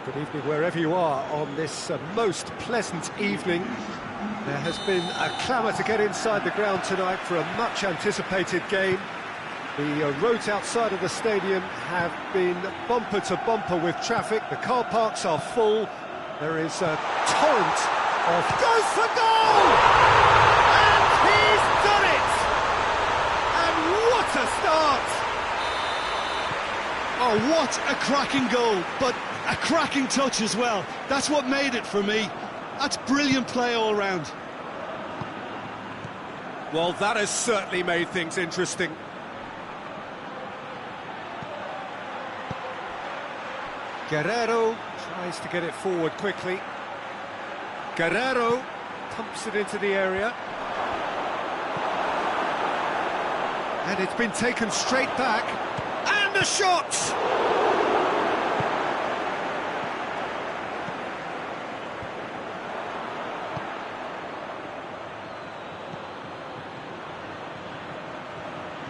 Good evening wherever you are on this most pleasant evening. There has been a clamour to get inside the ground tonight for a much-anticipated game. The roads outside of the stadium have been bumper to bumper with traffic. The car parks are full. There is a torrent of... Goes for goal! And he's done it! And what a start! Oh, what a cracking goal, but a cracking touch as well. That's what made it for me. That's brilliant play all round. Well, that has certainly made things interesting. Guerrero tries to get it forward quickly. Guerrero pumps it into the area. And it's been taken straight back. And a shot!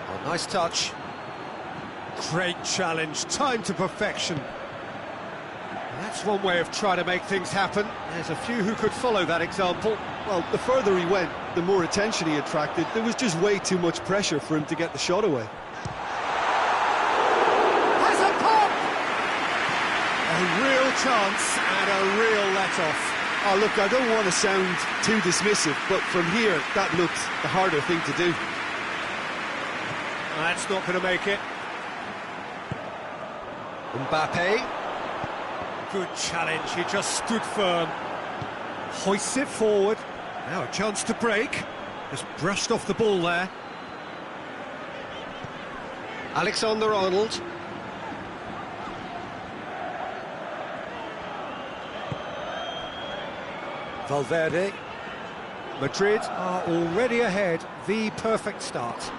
Oh, nice touch. Great challenge, timed to perfection. That's one way of trying to make things happen. There's a few who could follow that example. Well, the further he went, the more attention he attracted. There was just way too much pressure for him to get the shot away. Has a pop! A real chance and a real let-off. Oh, look, I don't want to sound too dismissive, but from here, that looked the harder thing to do. That's not going to make it. Mbappe. Good challenge, he just stood firm. Hoists it forward. Now a chance to break. Just brushed off the ball there. Alexander-Arnold. Valverde. Madrid are already ahead. The perfect start.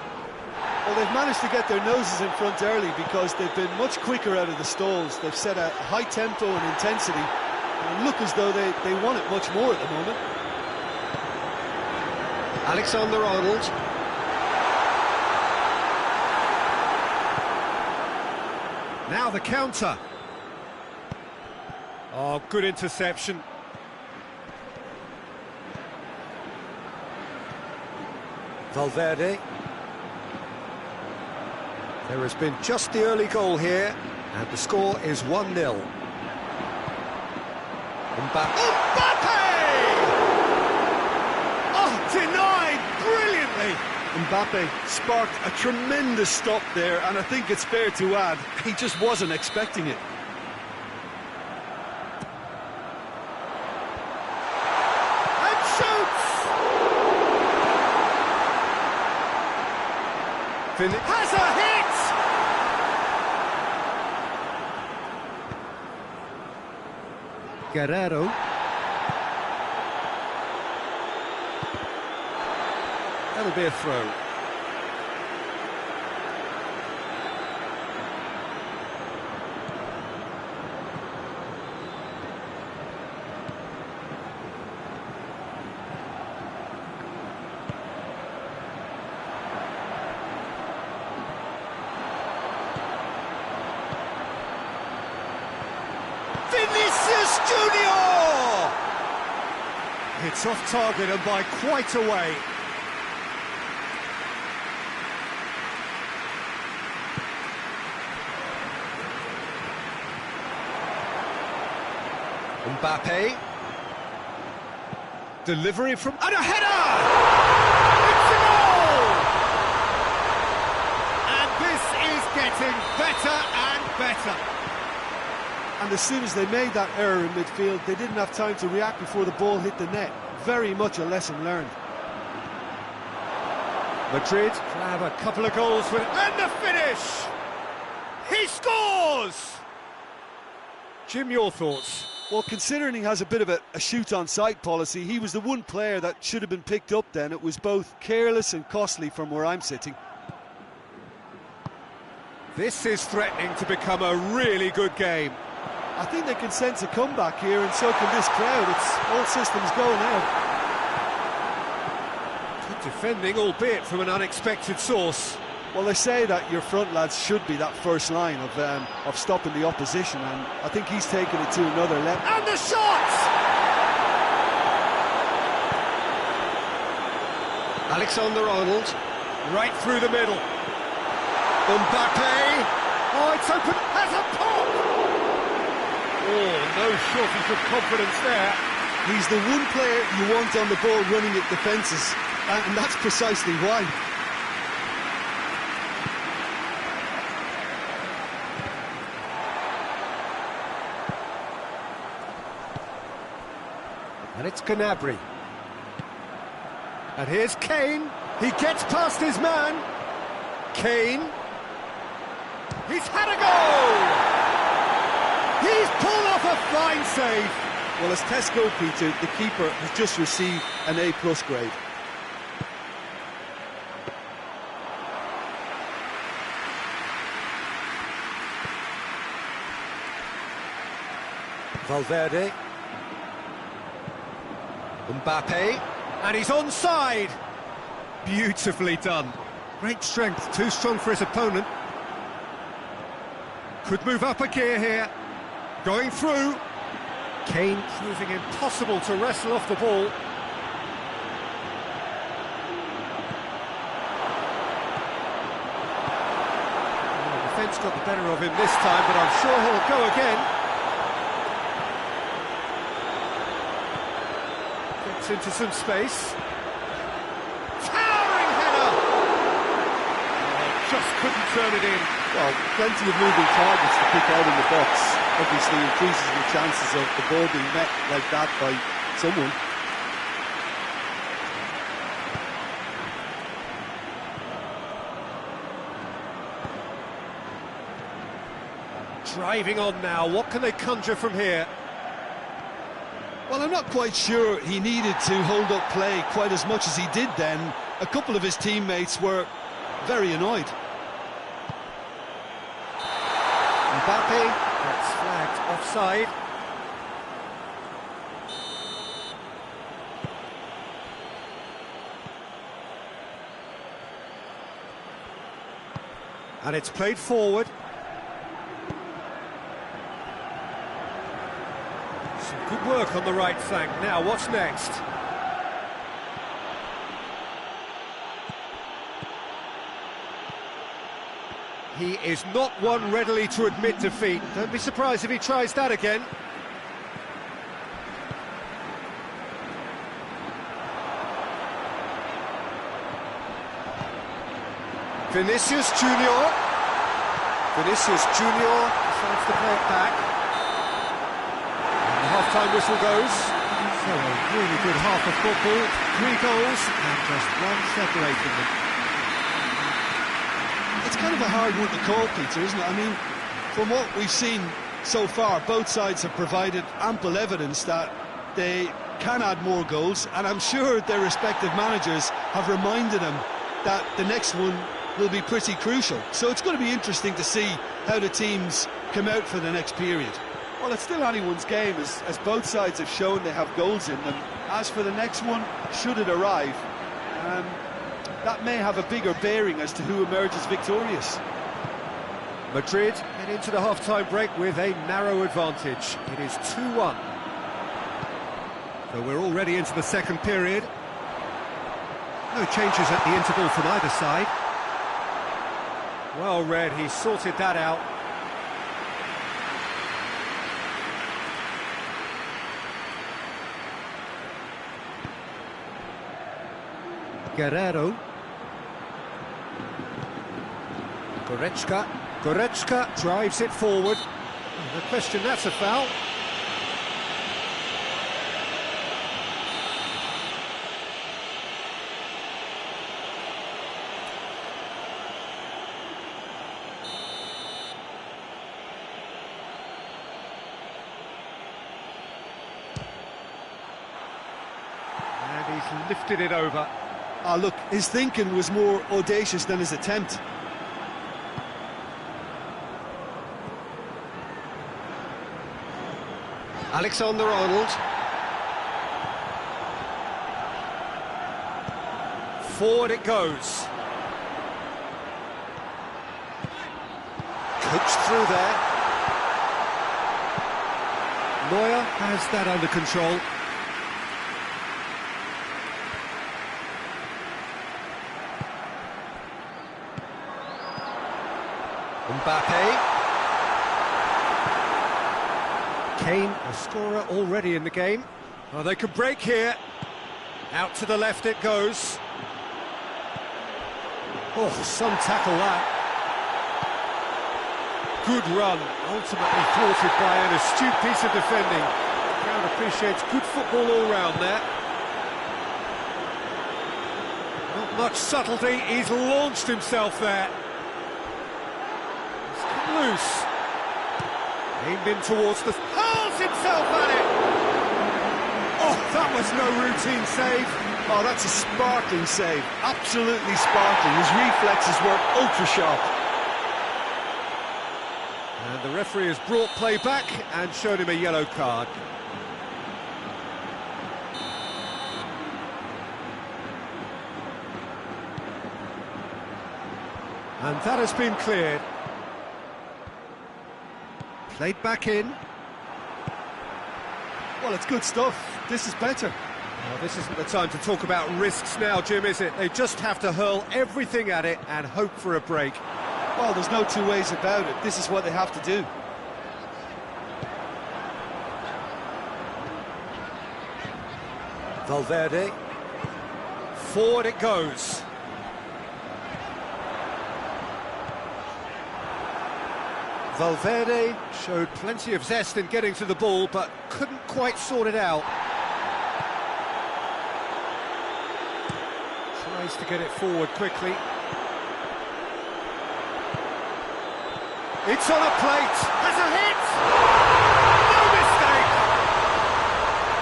Well, they've managed to get their noses in front early because they've been much quicker out of the stalls. They've set a high tempo and intensity and look as though they want it much more at the moment. Alexander-Arnold. Now the counter. Oh, good interception. Valverde. There has been just the early goal here, and the score is 1-0. Mbappe! Oh, denied brilliantly! Mbappe sparked a tremendous stop there, and I think it's fair to add, he just wasn't expecting it. And shoots! Has a hit! Guerrero. That'll be a throw. Vinicius Junior! It's off target and by quite a way. Mbappe. Delivery from... And a header! It's a goal! And this is getting better and better. And as soon as they made that error in midfield, they didn't have time to react before the ball hit the net. Very much a lesson learned. Madrid have a couple of goals with... And the finish! He scores! Jim, your thoughts? Well, considering he has a bit of a shoot-on-sight policy, he was the one player that should have been picked up then. It was both careless and costly from where I'm sitting. This is threatening to become a really good game. I think they can sense a comeback here, and so can this crowd. It's all systems go now. Good defending, albeit from an unexpected source. Well, they say that your front lads should be that first line of stopping the opposition, and I think he's taken it to another level. And the shot! Alexander-Arnold, right through the middle. Mbappe, oh, it's open, has a pop! Oh, no shortage of confidence there. He's the one player you want on the ball running at defences, and that's precisely why. And it's Gnabry. And here's Kane. He gets past his man. Kane. He's had a goal! He's pulled off a fine save. Well, as tests go, Peter, the keeper has just received an A+ grade. Valverde. Mbappe, and he's onside. Beautifully done. Great strength, too strong for his opponent. Could move up a gear here. Going through. Kane proving impossible to wrestle off the ball. The defence got the better of him this time, but I'm sure he'll go again. Into some space. Towering header! Oh, just couldn't turn it in. Well, plenty of moving targets to pick out in the box. Obviously increases the chances of the ball being met like that by someone. Driving on now, what can they conjure from here? Well, I'm not quite sure he needed to hold up play quite as much as he did then. A couple of his teammates were very annoyed. Mbappe, that's flagged offside. And it's played forward. Good work on the right flank. Now, what's next? He is not one readily to admit defeat. Don't be surprised if he tries that again. Vinicius Junior. Vinicius Junior decides to play it back. Half-time whistle goes. So a really good half of football, 3 goals and just one separating them. It's kind of a hard one to call, Peter, isn't it? I mean, from what we've seen so far, both sides have provided ample evidence that they can add more goals, and I'm sure their respective managers have reminded them that the next one will be pretty crucial. So it's going to be interesting to see how the teams come out for the next period. Well, it's still anyone's game, as both sides have shown they have goals in them. As for the next one, should it arrive, that may have a bigger bearing as to who emerges victorious. Madrid head into the half-time break with a narrow advantage. It is 2-1. So we're already into the second period. No changes at the interval from either side. Well read, he sorted that out. Guerrero. Goretzka drives it forward. The question, that's a foul. And he's lifted it over. Ah, look, his thinking was more audacious than his attempt. Alexander-Arnold. Forward it goes. Coached through there. Neuer has that under control. Mbappe. Kane, a scorer already in the game. Oh, they could break here. Out to the left it goes. Oh, some tackle that. Good run, ultimately thwarted by an astute piece of defending. The crowd appreciates good football all round there. Not much subtlety, he's launched himself there. He's come loose. Aimed in towards the... hurls himself at it! Oh, that was no routine save. Oh, that's a sparkling save. Absolutely sparkling. His reflexes were ultra-sharp. And the referee has brought play back and showed him a yellow card. And that has been cleared. Played back in. Well, it's good stuff. This is better. Well, this isn't the time to talk about risks now, Jim, is it? They just have to hurl everything at it and hope for a break. Well, there's no two ways about it. This is what they have to do. Valverde. Forward it goes. Valverde showed plenty of zest in getting to the ball, but couldn't quite sort it out. Tries to get it forward quickly. It's on a plate, has a hit! No mistake!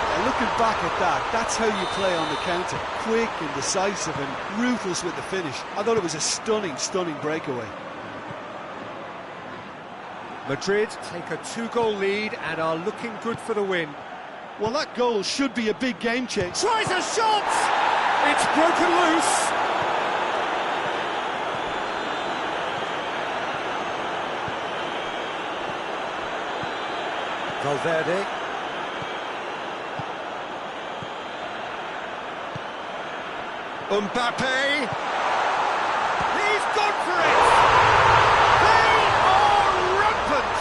Yeah, looking back at that, that's how you play on the counter. Quick and decisive and ruthless with the finish. I thought it was a stunning, stunning breakaway. Madrid take a 2-goal lead and are looking good for the win. Well, that goal should be a big game change. Tries a shot! It's broken loose! Valverde. Mbappe. He's gone for it! They are rampant!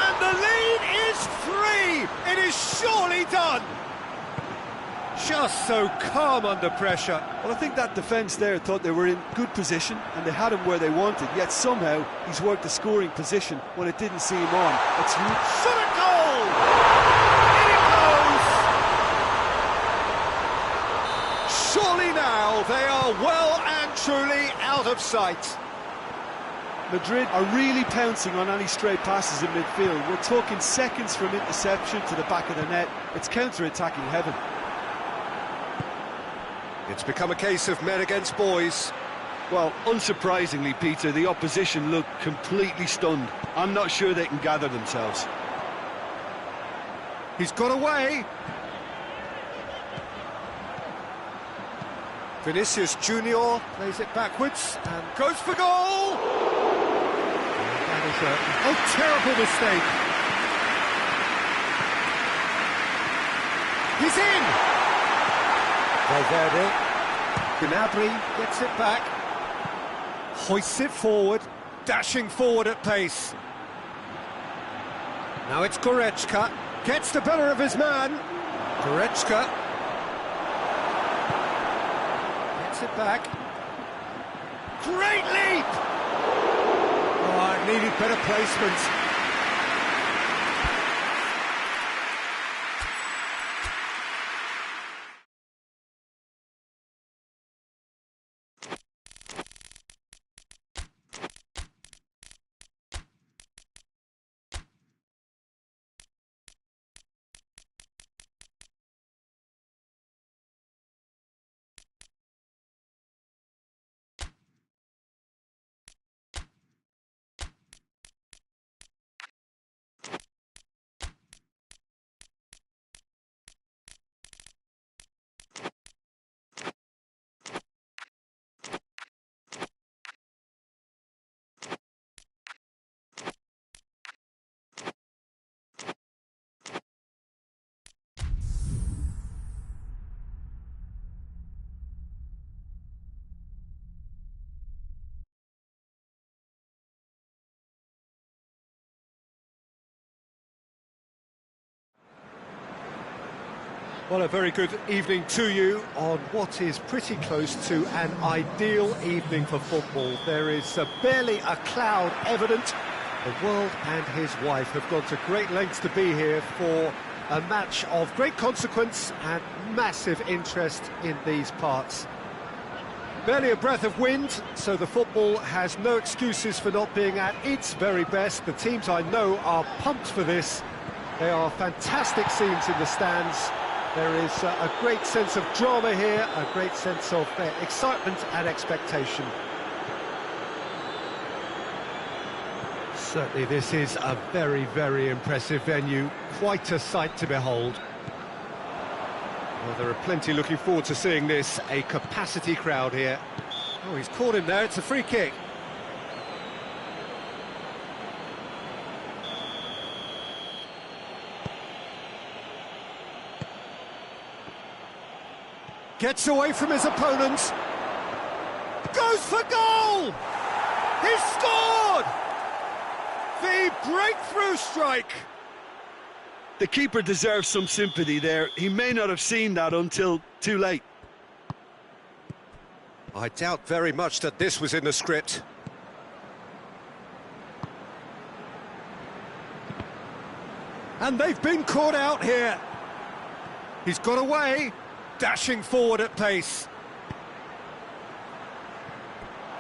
And the lead is 3! It is surely done! Just so calm under pressure. Well, I think that defence there thought they were in good position and they had him where they wanted, yet somehow he's worked the scoring position when it didn't seem on. It's shot a goal! In it goes! Surely now they are well and truly out of sight. Madrid are really pouncing on any stray passes in midfield. We're talking seconds from interception to the back of the net. It's counter-attacking heaven. It's become a case of men against boys. Well, unsurprisingly, Peter, the opposition look completely stunned. I'm not sure they can gather themselves. He's got away. Vinicius Junior plays it backwards and goes for goal. That is a terrible mistake. He's in. Valverde, Gnabry gets it back, hoists it forward, dashing forward at pace. Now it's Goretzka, gets the better of his man. Goretzka gets it back. Great leap! Oh, it needed better placement. Well, a very good evening to you on what is pretty close to an ideal evening for football. There is barely a cloud evident. The world and his wife have gone to great lengths to be here for a match of great consequence and massive interest in these parts. Barely a breath of wind, so the football has no excuses for not being at its very best. The teams I know are pumped for this. There are fantastic scenes in the stands. There is a great sense of drama here, a great sense of excitement and expectation. Certainly this is a very, very impressive venue, quite a sight to behold. Well, there are plenty looking forward to seeing this, a capacity crowd here. Oh, he's caught him there, it's a free kick. Gets away from his opponent. Goes for goal! He's scored! The breakthrough strike! The keeper deserves some sympathy there. He may not have seen that until too late. I doubt very much that this was in the script. And they've been caught out here. He's got away, dashing forward at pace.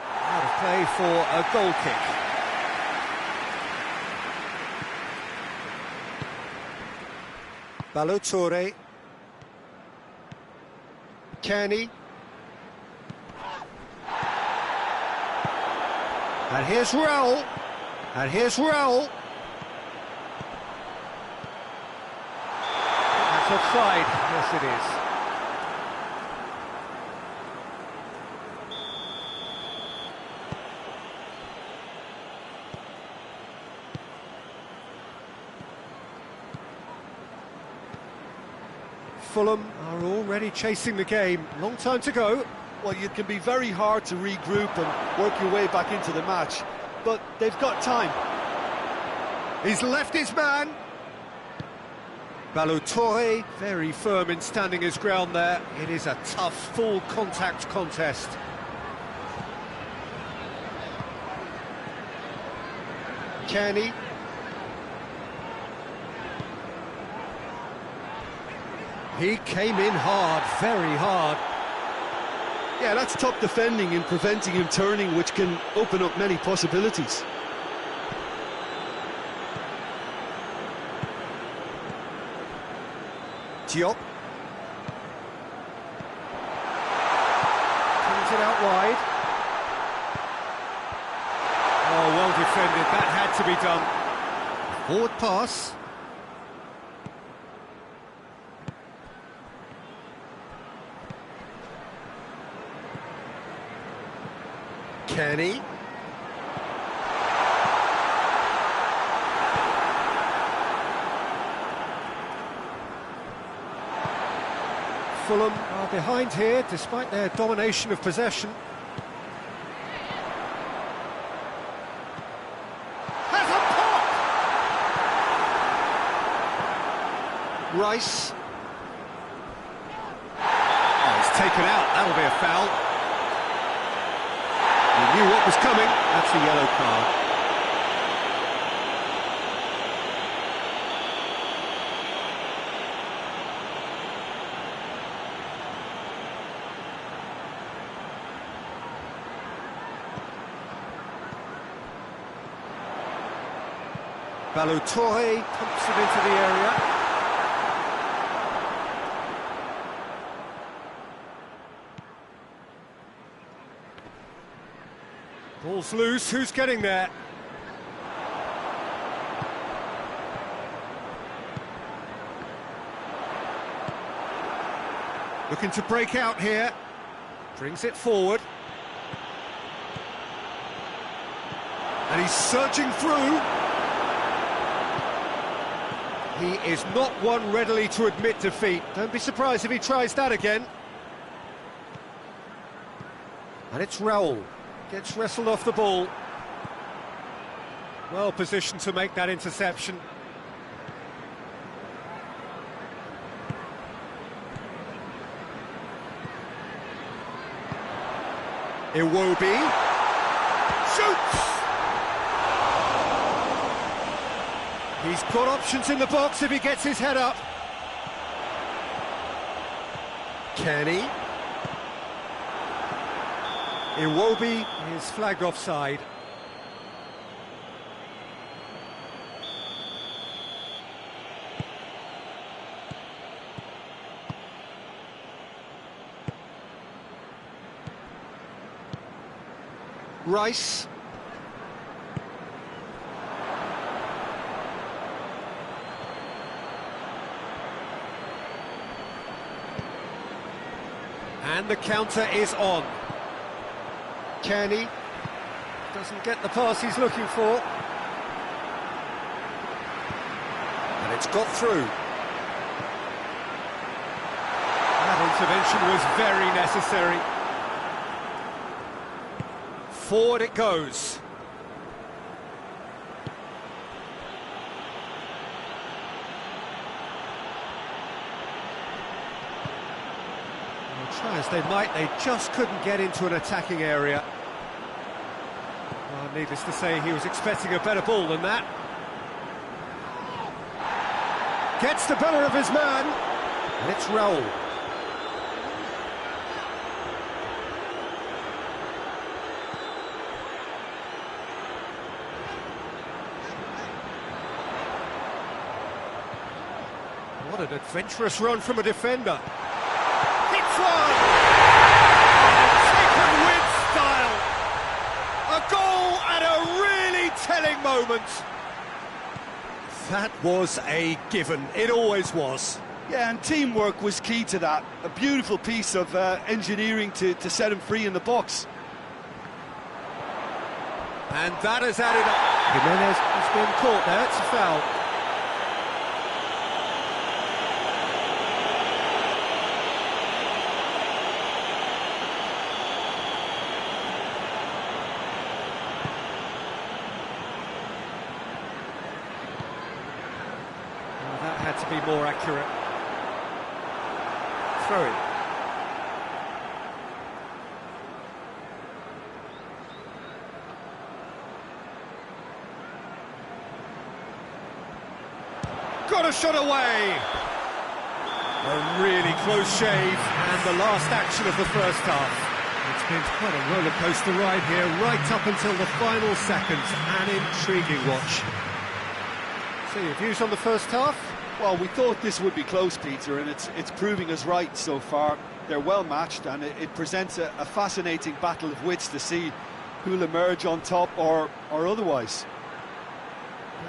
Out of play for a goal kick. Balotore. Kenny. And here's Raul. And here's Raul. That's offside. Yes, it is. Fulham are already chasing the game. Long time to go. Well, it can be very hard to regroup and work your way back into the match, but they've got time. He's left his man. Balotore, very firm in standing his ground there. It is a tough, full contact contest. Kenny. He came in hard, very hard. Yeah, that's top defending and preventing him turning, which can open up many possibilities. Diop. Turns it out wide. Oh, well defended, that had to be done. Forward pass. Kenny. Fulham are behind here, despite their domination of possession. Has a pop! Rice. Oh, it's taken out, that'll be a foul. He knew what was coming, that's a yellow card. Balotore pumps it into the area. Ball's loose, who's getting there? Looking to break out here. Brings it forward. And he's surging through. He is not one readily to admit defeat. Don't be surprised if he tries that again. And it's Raul. Gets wrestled off the ball. Well positioned to make that interception. Iwobi shoots! He's got options in the box if he gets his head up. Kenny. Iwobi is flagged offside. Rice. And the counter is on. Kenny doesn't get the pass he's looking for. And it's got through. That intervention was very necessary. Forward it goes. Try as they might, they just couldn't get into an attacking area. Well, needless to say, he was expecting a better ball than that. Gets the better of his man, and it's Raul. What an adventurous run from a defender. Hits one! Taken with style. A goal at a really telling moment. That was a given. It always was. Yeah, and teamwork was key to that. A beautiful piece of engineering to set him free in the box. And that has added up. Jimenez has been caught there. It's a foul. That had to be more accurate. Throw it. Got a shot away. A really close shave, and the last action of the first half. It's been quite a roller coaster ride here, right up until the final seconds. An intriguing watch. So your views on the first half? Well, we thought this would be close, Peter, and it's proving us right so far. They're well matched, and it presents a fascinating battle of wits to see who'll emerge on top or otherwise.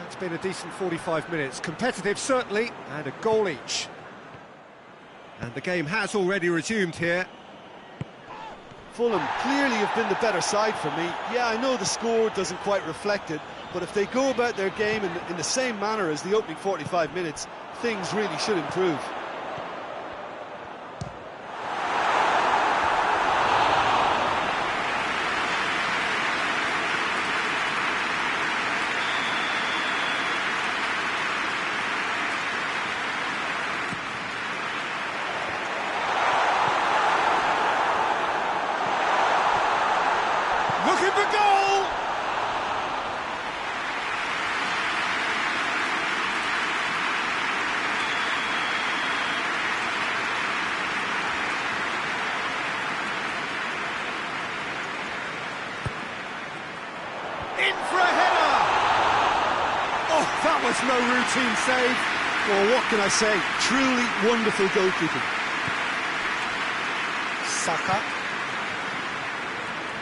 It's been a decent 45 minutes. Competitive, certainly, and a goal each. And the game has already resumed here. Fulham clearly have been the better side for me. Yeah, I know the score doesn't quite reflect it, but if they go about their game in the same manner as the opening 45 minutes, things really should improve. Looking for goal! In for a header! Oh, that was no routine save. Well, what can I say? Truly wonderful goalkeeping. Saka.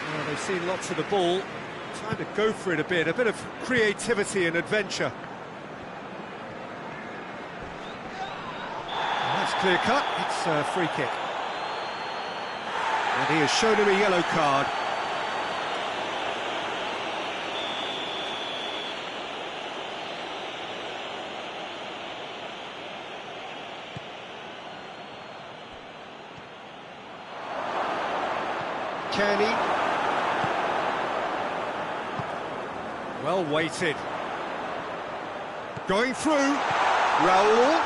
Well, they've seen lots of the ball. Trying to go for it a bit of creativity and adventure. And that's clear cut. It's a free kick. And he has shown him a yellow card. Kenny. Well weighted. Going through. Raul.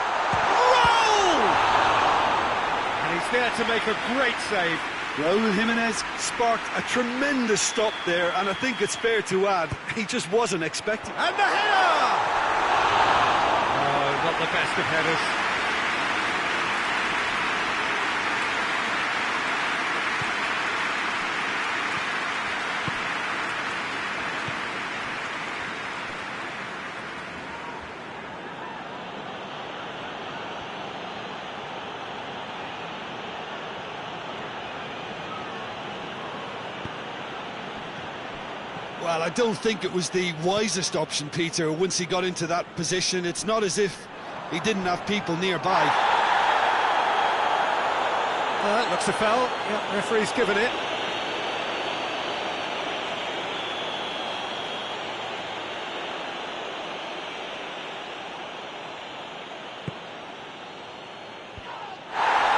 And He's there to make a great save. Raúl Jiménez sparked a tremendous stop there, and I think it's fair to add, he just wasn't expecting. And the header! Oh, not the best of headers. Well, I don't think it was the wisest option, Peter, once he got into that position. It's not as if he didn't have people nearby. That looks a foul. Yeah, referee's given it.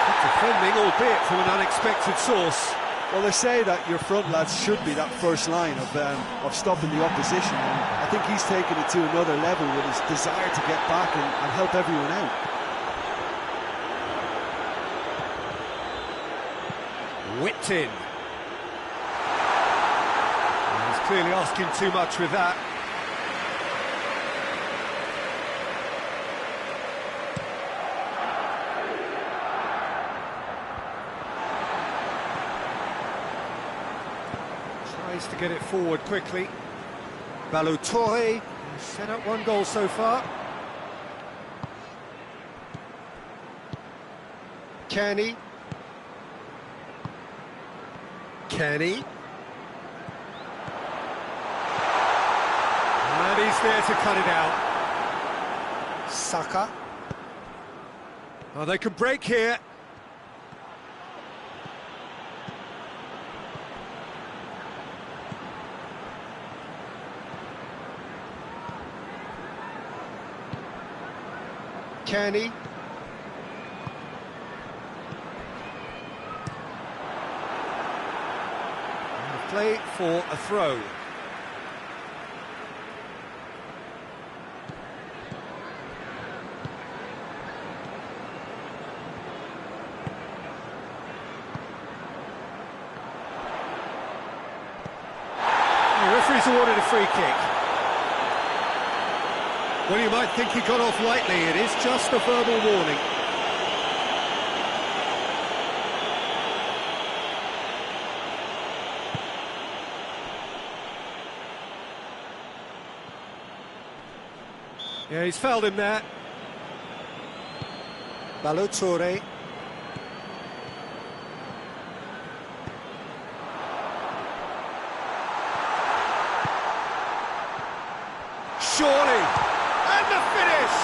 Good defending, albeit from an unexpected source. Well, they say that your front lads should be that first line of stopping the opposition, and I think he's taken it to another level with his desire to get back and help everyone out. Whipped in. He's clearly asking too much with that. Tries to get it forward quickly. Ballo-Touré has set up one goal so far. Kenny. Kenny. And he's there to cut it out. Saka. Oh, they can break here. Kenny. Play for a throw. The referee's awarded a free kick. Well, you might think he got off lightly. It is just a verbal warning. Yeah, he's fouled him there. Ballo-Touré. Surely! And the finish!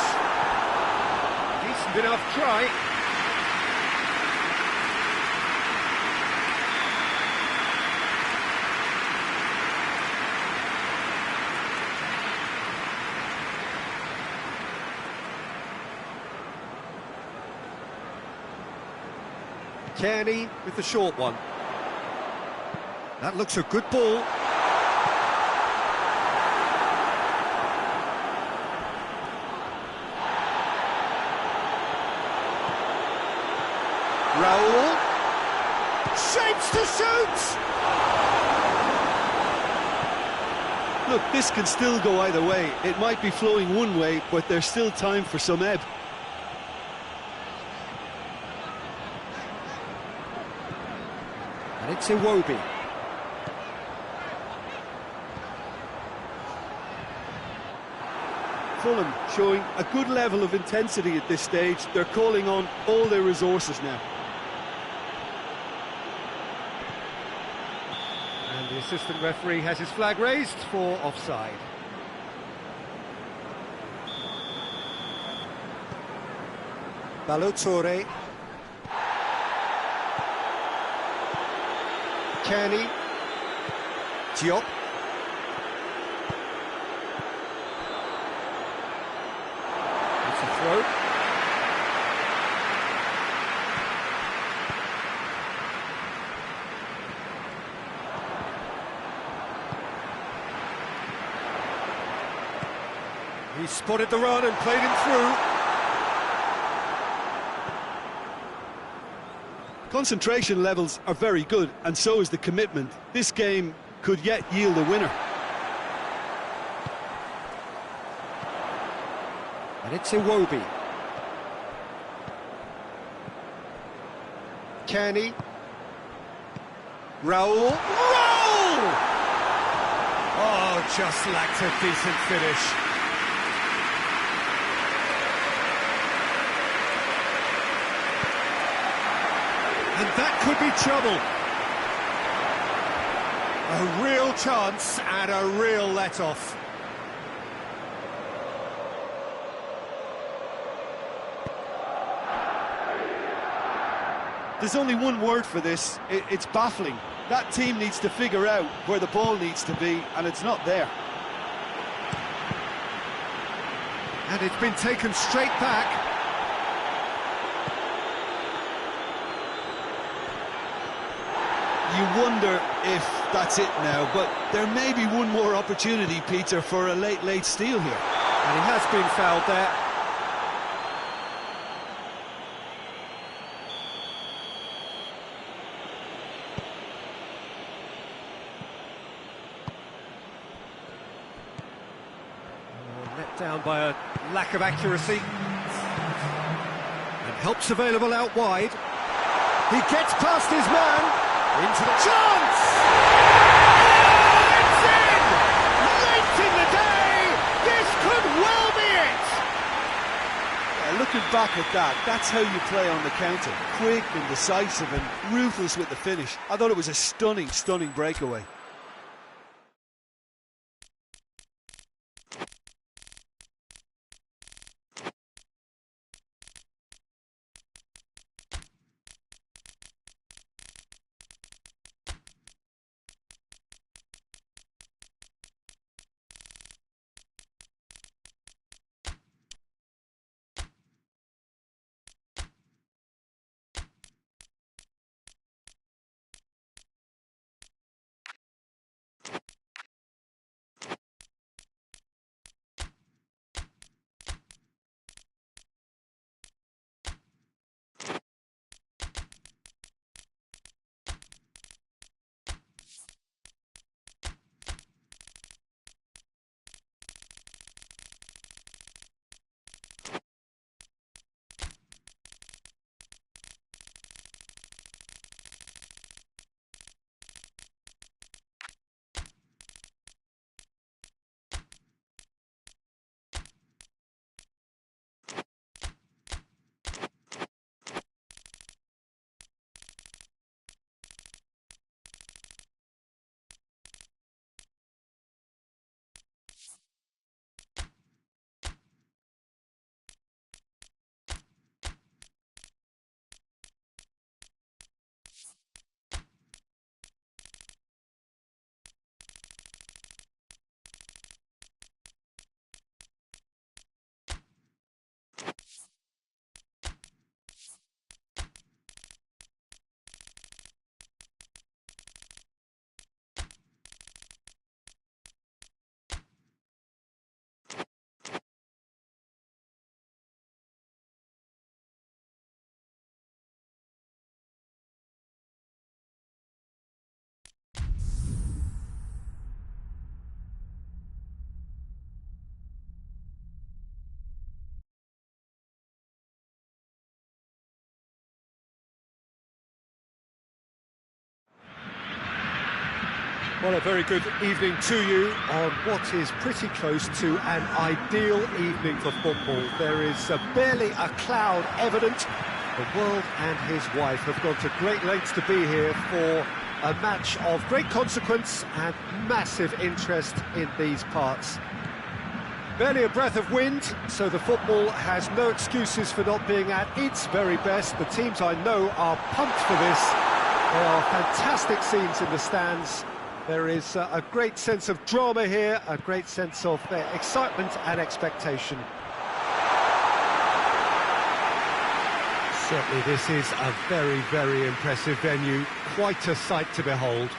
Decent enough try. Kenny with the short one. That looks a good ball. Raúl. Shapes to shoot! Look, this can still go either way. It might be flowing one way, but there's still time for some ebb. And it's Iwobi. Fulham showing a good level of intensity at this stage. They're calling on all their resources now. And the assistant referee has his flag raised for offside. Ballo-Touré. Kenny. Diop. It's a throw. He spotted the run and played him through. Concentration levels are very good, and so is the commitment. This game could yet yield a winner. And it's Iwobi. Kenny. Raul. Raul! Oh, just lacked a decent finish. And that could be trouble. A real chance and a real let-off. There's only one word for this, it's baffling. That team needs to figure out where the ball needs to be, and it's not there. And it's been taken straight back. You wonder if that's it now, but there may be one more opportunity, Peter, for a late steal here. And he has been fouled there. Let down by a lack of accuracy. And help's available out wide. He gets past his man. Into the chance! Oh, it's in! Late in the day! This could well be it! Yeah, looking back at that, that's how you play on the counter. Quick and decisive and ruthless with the finish. I thought it was a stunning breakaway. Well, a very good evening to you on what is pretty close to an ideal evening for football. There is barely a cloud evident. The world and his wife have gone to great lengths to be here for a match of great consequence and massive interest in these parts. Barely a breath of wind, so the football has no excuses for not being at its very best. The teams I know are pumped for this. There are fantastic scenes in the stands. There is a great sense of drama here, a great sense of excitement and expectation. Certainly this is a very, very impressive venue, quite a sight to behold.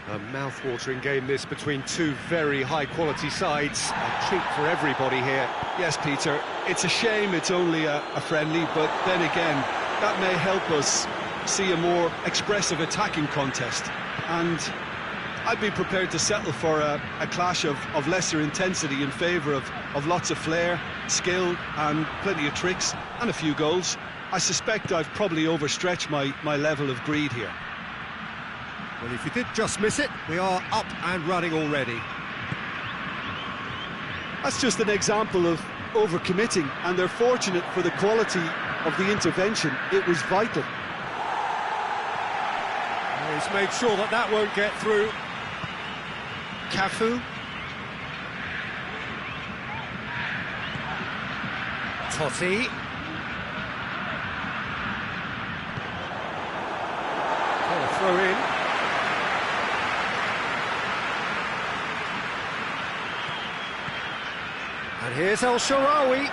A mouth-watering game this between two very high-quality sides, a treat for everybody here. Yes, Peter, it's a shame it's only a friendly, but then again, That may help us see a more expressive attacking contest, and I'd be prepared to settle for a clash of lesser intensity in favour of lots of flair, skill and plenty of tricks and a few goals. I suspect I've probably overstretched my level of greed here. Well, if you did just miss it, we are up and running already. That's just an example of overcommitting, and they're fortunate for the quality of the intervention. It was vital. He's made sure that won't get through. Cafu. Totti. Oh, throw in. And here's El Shaarawy.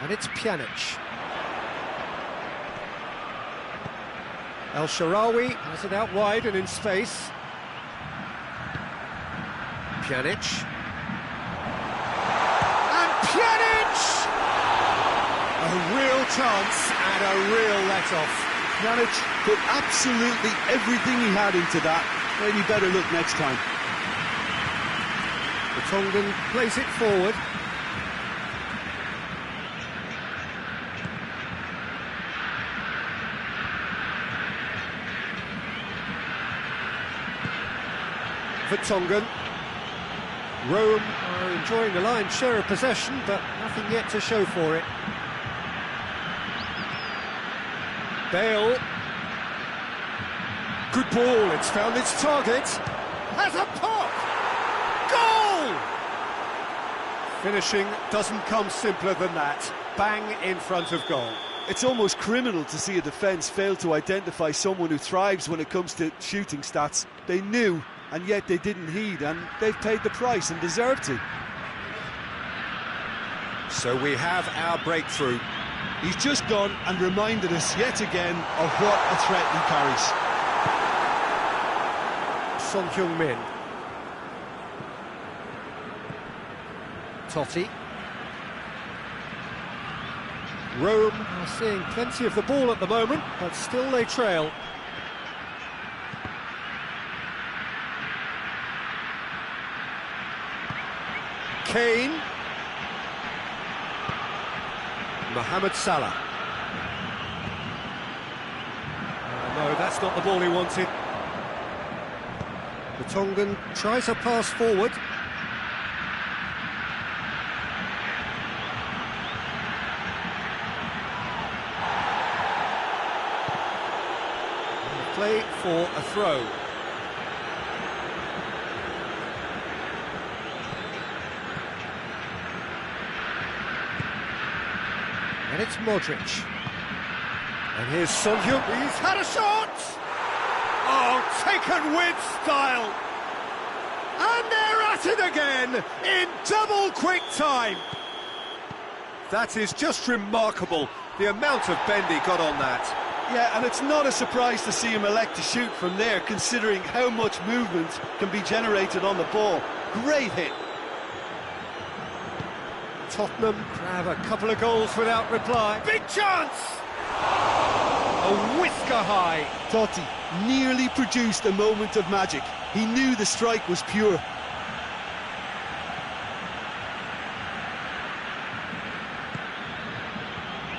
And it's Pjanic. El Shaarawy has it out wide and in space. Pjanic. And Pjanic! A real chance and a real let-off. Pjanic put absolutely everything he had into that. Maybe better look next time. The Tongan plays it forward. Vertonghen. Rome are enjoying the lion's share of possession, but nothing yet to show for it. Bale. Good ball, it's found its target. Has a pop! Goal! Finishing doesn't come simpler than that. Bang in front of goal. It's almost criminal to see a defence fail to identify someone who thrives when it comes to shooting stats. They knew, and yet they didn't heed, and they've paid the price and deserve to. So we have our breakthrough. He's just gone and reminded us yet again of what a threat he carries. Son Heung-min. Totti. Rome are seeing plenty of the ball at the moment, but still they trail. Kane. Mohamed Salah. No, that's not the ball he wanted. The Tongan tries a pass forward. Play for a throw. And it's Modric. And here's Son Heung-min. He's had a shot! Oh, taken with style! And they're at it again in double quick time. That is just remarkable, the amount of bend he got on that. Yeah, and it's not a surprise to see him elect to shoot from there, considering how much movement can be generated on the ball. Great hit. Tottenham grab a couple of goals without reply. Big chance! A whisker high. Totti nearly produced a moment of magic. He knew the strike was pure.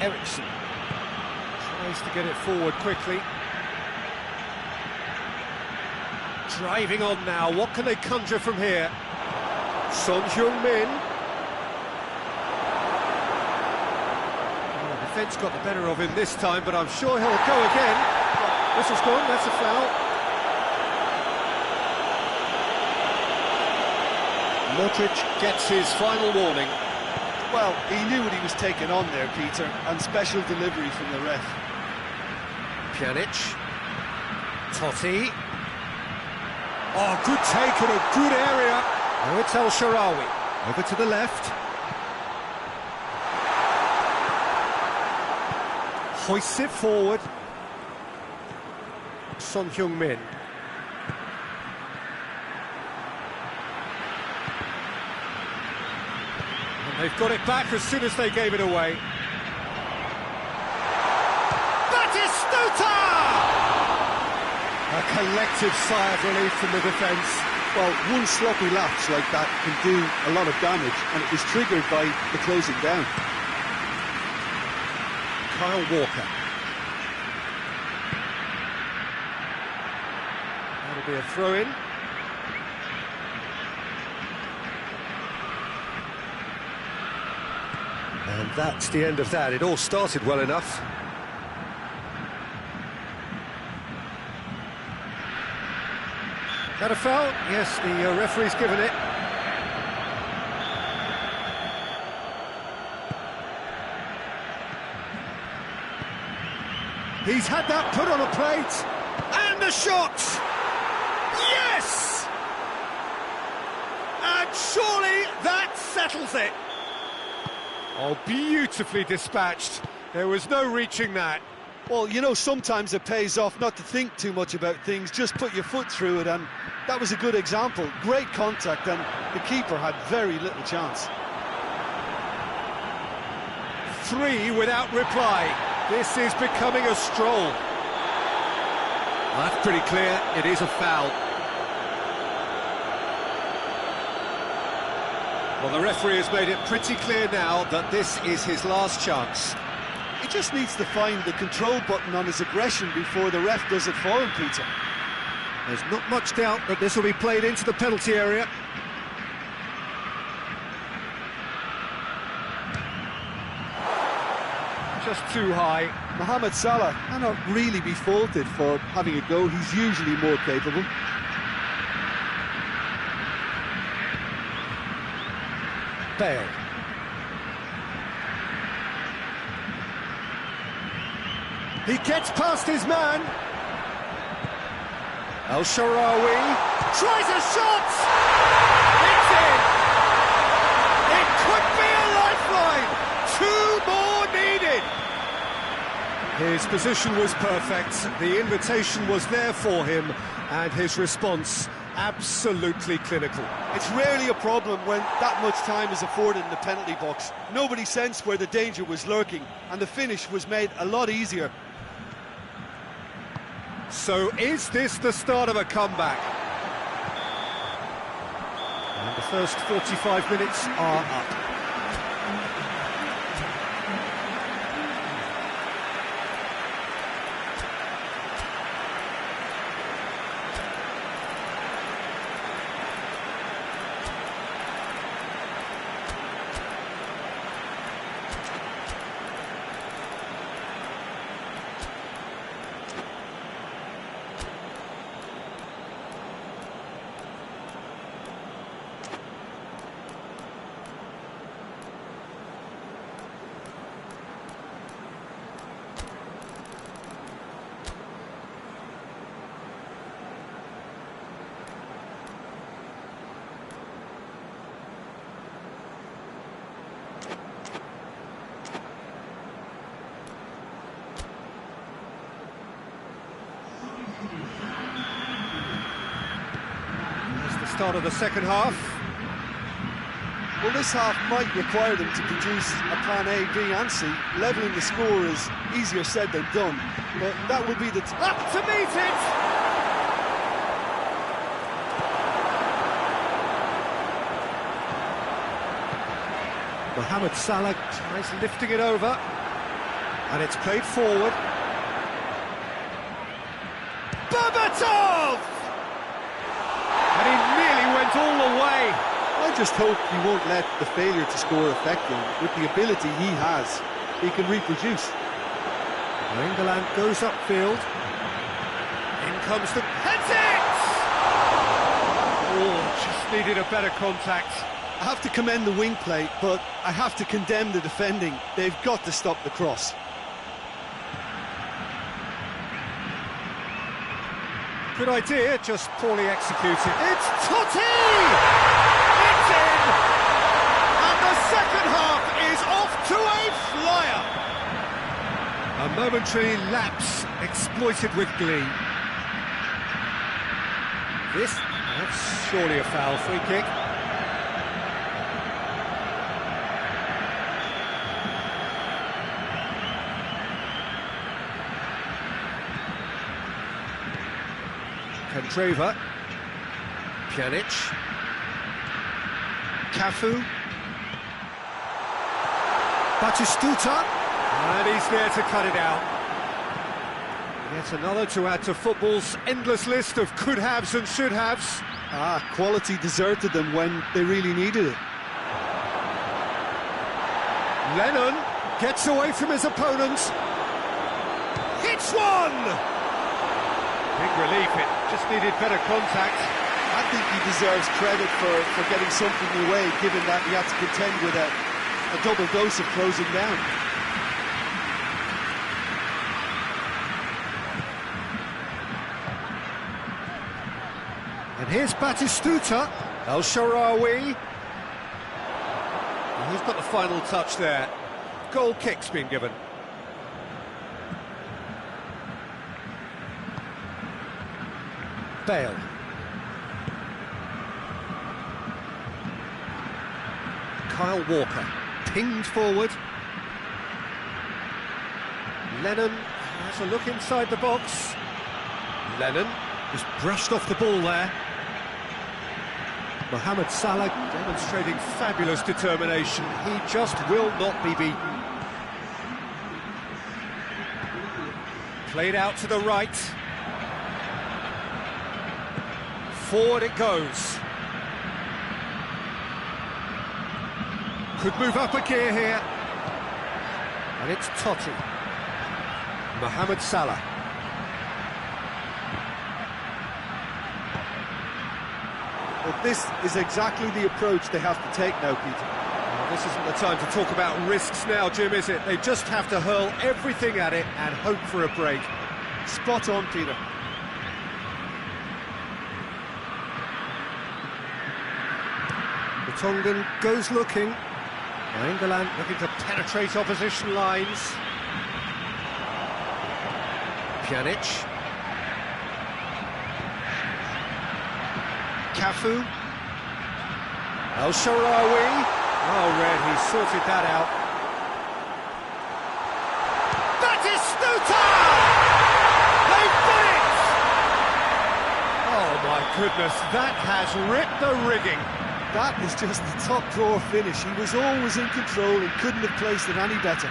Eriksson tries to get it forward quickly. Driving on now, what can they conjure from here? Son Heung-min. The defence got the better of him this time, but I'm sure he'll go again. This is gone, that's a foul. Modric gets his final warning. Well, he knew what he was taking on there, Peter, and special delivery from the ref. Pjanic. Totti. Oh, good take in a good area. Now it's El Shaarawy. Over to the left. Hoists it forward. Son Heung-min. And they've got it back as soon as they gave it away. shooter! A collective sigh of relief from the defence. Well, one sloppy lapse like that can do a lot of damage, and it was triggered by the closing down. Kyle Walker. That'll be a throw-in. And that's the end of that. It all started well enough. That a foul? Yes, the referee's given it. He's had that put on a plate. And the shot! Yes! And surely that settles it. Oh, beautifully dispatched. There was no reaching that. Well, you know, sometimes it pays off not to think too much about things, just put your foot through it, and that was a good example. Great contact, and the keeper had very little chance. 3 without reply. This is becoming a stroll. Well, that's pretty clear. It is a foul. Well, the referee has made it pretty clear now that this is his last chance. He just needs to find the control button on his aggression before the ref does it for him, Peter. There's not much doubt that this will be played into the penalty area. Just too high. Mohamed Salah cannot really be faulted for having a go. He's usually more capable. Bale. He gets past his man. El Shaarawy tries a shot! It's in! It could be a lifeline! 2 more needed! His position was perfect, the invitation was there for him, and his response absolutely clinical. It's rarely a problem when that much time is afforded in the penalty box. Nobody sensed where the danger was lurking, and the finish was made a lot easier. So is this the start of a comeback? And the first 45 minutes are up. Start of the second half. Well, this half might require them to produce a plan A, B and C. Levelling the score is easier said than done, but that would be the... Up to meet it! Mohamed Salah tries lifting it over, and it's played forward. Berbatov! And he nearly went all the way. I just hope he won't let the failure to score affect him. With the ability he has, he can reproduce. England goes upfield. In comes the... Heads it! Oh, just needed a better contact. I have to commend the wing play, but I have to condemn the defending. They've got to stop the cross. Good idea, just poorly executed. It's Totti! It's in! And the second half is off to a flyer! A momentary lapse exploited with glee. That's surely a foul. Free kick. Shraver. Pjanic. Cafu. Batistuta. And he's there to cut it out. Yet another to add to football's endless list of could-haves and should-haves. Quality deserted them when they really needed it. Lennon gets away from his opponent. Hits one! Big relief, it just needed better contact. I think he deserves credit for getting something away, given that he had to contend with a double dose of closing down. And here's Batistuta. El Shaarawy. Who's got the final touch there? Goal kick's been given. Bale. Kyle Walker. Pinged forward. Lennon has a look inside the box. Lennon just brushed off the ball there. Mohamed Salah demonstrating fabulous determination. He just will not be beaten. Played out to the right. Forward it goes. Could move up a gear here. And it's Totti. Mohamed Salah. But this is exactly the approach they have to take now, Peter. Well, this isn't the time to talk about risks now, Jim, is it? They just have to hurl everything at it and hope for a break. Spot on, Peter. The Tongan goes looking. England looking to penetrate opposition lines. Pjanic. Cafu. El Shaarawy. Oh, Red, he sorted that out. Batistuta! They've done it! Oh, my goodness, that has ripped the rigging. That is just the top drawer finish. He was always in control and couldn't have placed it any better.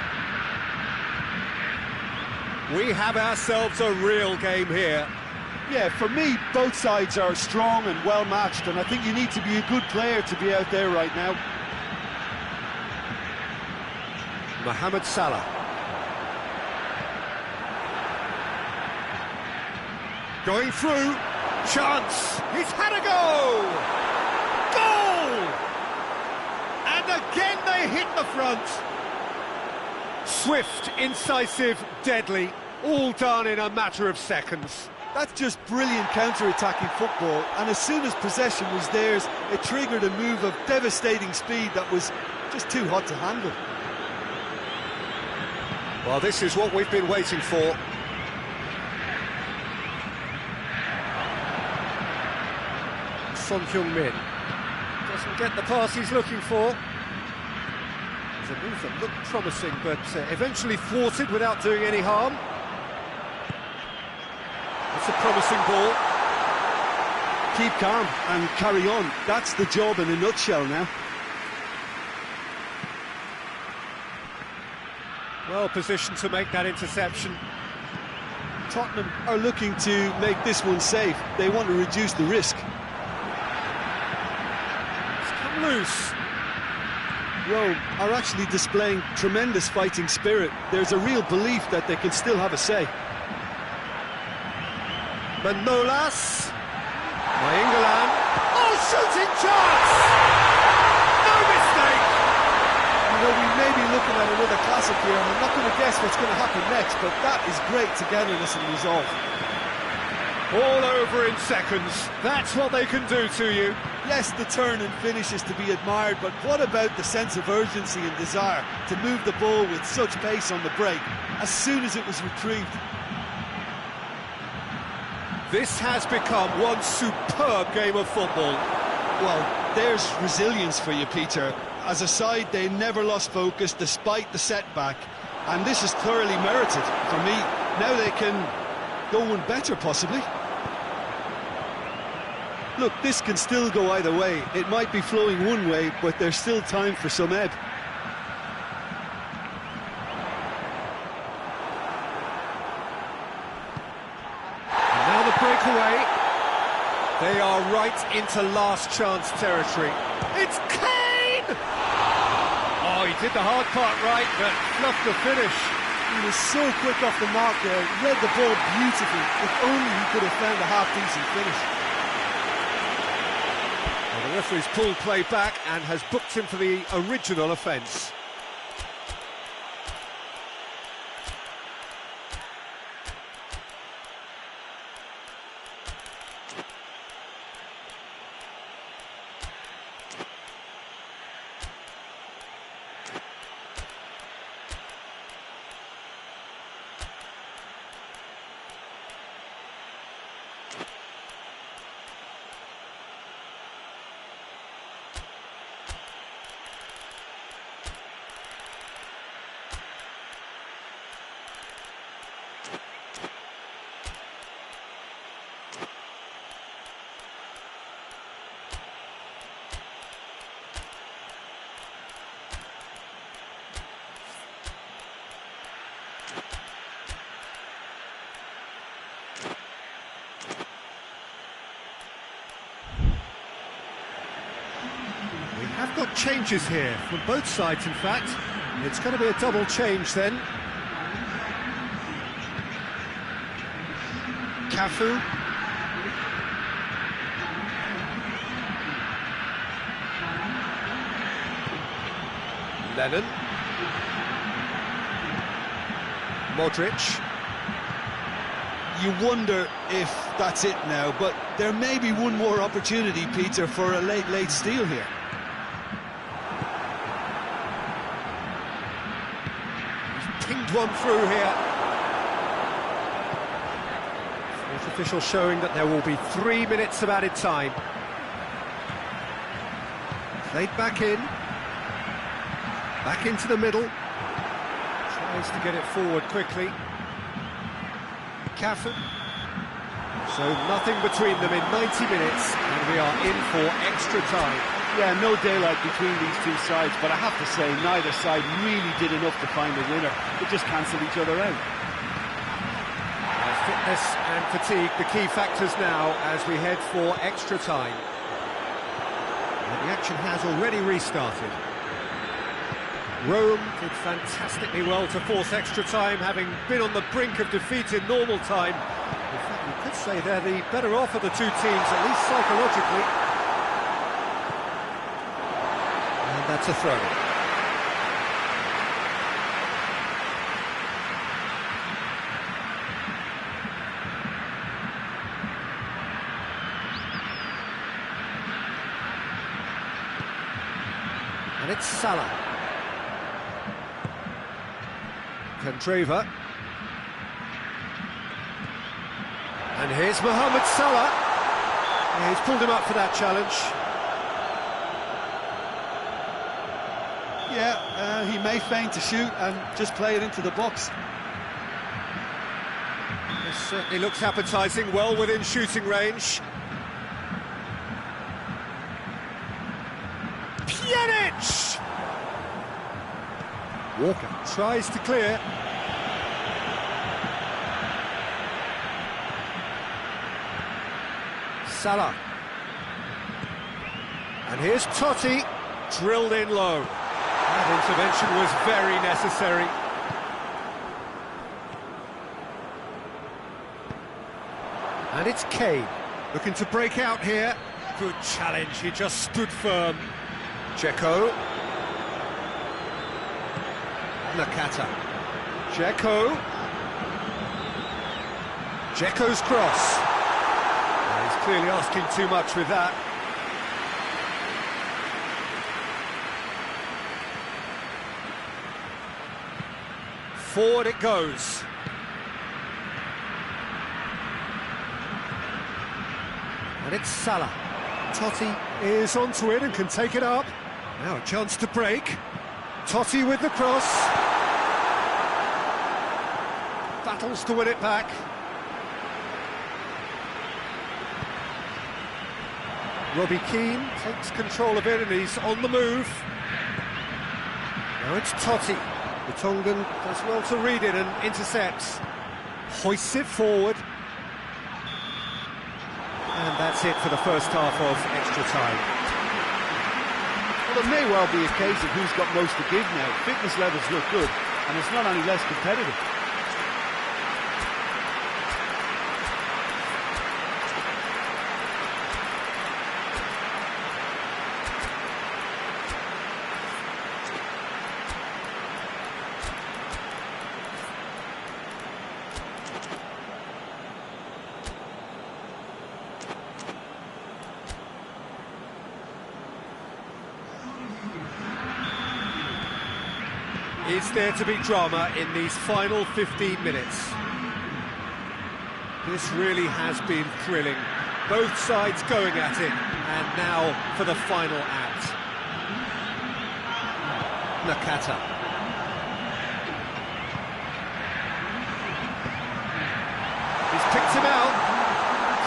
We have ourselves a real game here. Yeah, for me, both sides are strong and well matched, and I think you need to be a good player to be out there right now. Mohamed Salah. Going through. Chance. He's had a go! Goal! And again they hit the front. Swift, incisive, deadly. All done in a matter of seconds. That's just brilliant counter-attacking football, and as soon as possession was theirs, it triggered a move of devastating speed that was just too hot to handle. Well, this is what we've been waiting for. Son Heung-min doesn't get the pass he's looking for. It's a move that looked promising, but eventually thwarted without doing any harm. It's a promising ball. Keep calm and carry on. That's the job in a nutshell now. Well positioned to make that interception. Tottenham are looking to make this one safe. They want to reduce the risk. It's come loose. Rome are actually displaying tremendous fighting spirit. There's a real belief that they can still have a say. Manolas. England. Oh, shooting chance! No mistake! You know, we may be looking at another classic here, and I'm not going to guess what's going to happen next, but that is great togetherness and resolve. All over in seconds. That's what they can do to you. Yes, the turn and finish is to be admired, but what about the sense of urgency and desire to move the ball with such pace on the break as soon as it was retrieved? This has become one superb game of football. Well, there's resilience for you, Peter. As a side, they never lost focus despite the setback, and this is thoroughly merited for me. Now they can go one better, possibly. Look, this can still go either way. It might be flowing one way, but there's still time for some ebb. And now the breakaway. They are right into last chance territory. It's Kane! Oh, he did the hard part right, but fluffed the finish. He was so quick off the mark there, read the ball beautifully. If only he could have found a half-decent finish. Well, the referee's pulled play back and has booked him for the original offence. Have got changes here from both sides, in fact. It's going to be a double change then. Cafu. Lennon. Modric. You wonder if that's it now, but there may be one more opportunity, Peter, for a late steal here. Pinged one through here. Fourth official showing that there will be 3 minutes of added time. Played back in. Back into the middle. Tries to get it forward quickly. Cafu. So nothing between them in 90 minutes, and we are in for extra time. Yeah, no daylight between these two sides, but I have to say, neither side really did enough to find a winner. They just cancelled each other out. Fitness and fatigue, the key factors now as we head for extra time. And the action has already restarted. Rome did fantastically well to force extra time, having been on the brink of defeat in normal time. In fact, you could say they're the better off of the two teams, at least psychologically. And that's a throw. And it's Salah. Candreva. And here's Mohamed Salah. Yeah, he's pulled him up for that challenge. Yeah, he may feign to shoot and just play it into the box. This certainly looks appetising, well within shooting range. Pjanic! Walker tries to clear. Salah. And here's Totti, drilled in low. That intervention was very necessary. And it's Kane, looking to break out here. Good challenge, he just stood firm. Dzeko. Nakata. Dzeko. Dzeko's cross. He's clearly asking too much with that. Forward it goes. And it's Salah. Totti is onto it and can take it up. Now a chance to break. Totti with the cross. Battles to win it back. Robbie Keane takes control of it and he's on the move. Now it's Totti. The Tongan does well to read it and intercepts. Hoists it forward. And that's it for the first half of extra time. Well, it may well be a case of who's got most to give now. Fitness levels look good, and it's not any less competitive. Is there to be drama in these final 15 minutes? This really has been thrilling. Both sides going at it, and now for the final act. Nakata. He's picked him out.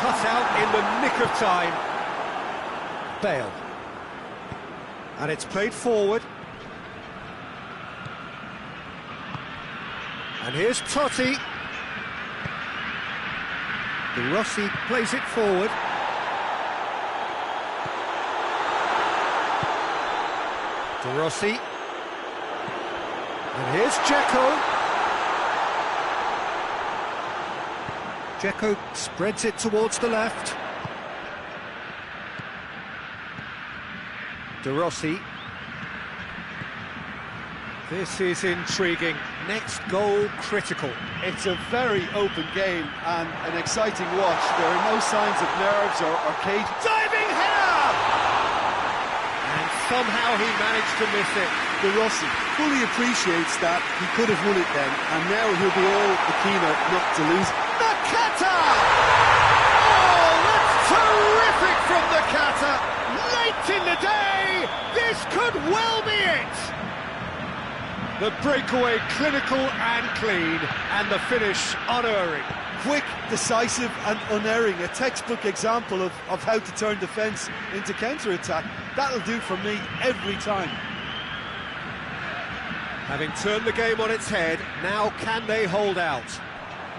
Cut out in the nick of time. Bale. And it's played forward. And here's Totti. De Rossi plays it forward. De Rossi. And here's Dzeko. Dzeko spreads it towards the left. De Rossi. This is intriguing. Next goal critical. It's a very open game and an exciting watch. There are no signs of nerves or cage. Diving header! And somehow he managed to miss it. De Rossi fully appreciates that he could have won it then, and now he'll be all the keener not to lose. Nakata! Oh, that's terrific from Nakata! Late in the day, this could well be it! The breakaway clinical and clean, and the finish unerring. Quick, decisive and unerring, a textbook example of how to turn defence into counter-attack. That'll do for me every time. Having turned the game on its head, now can they hold out?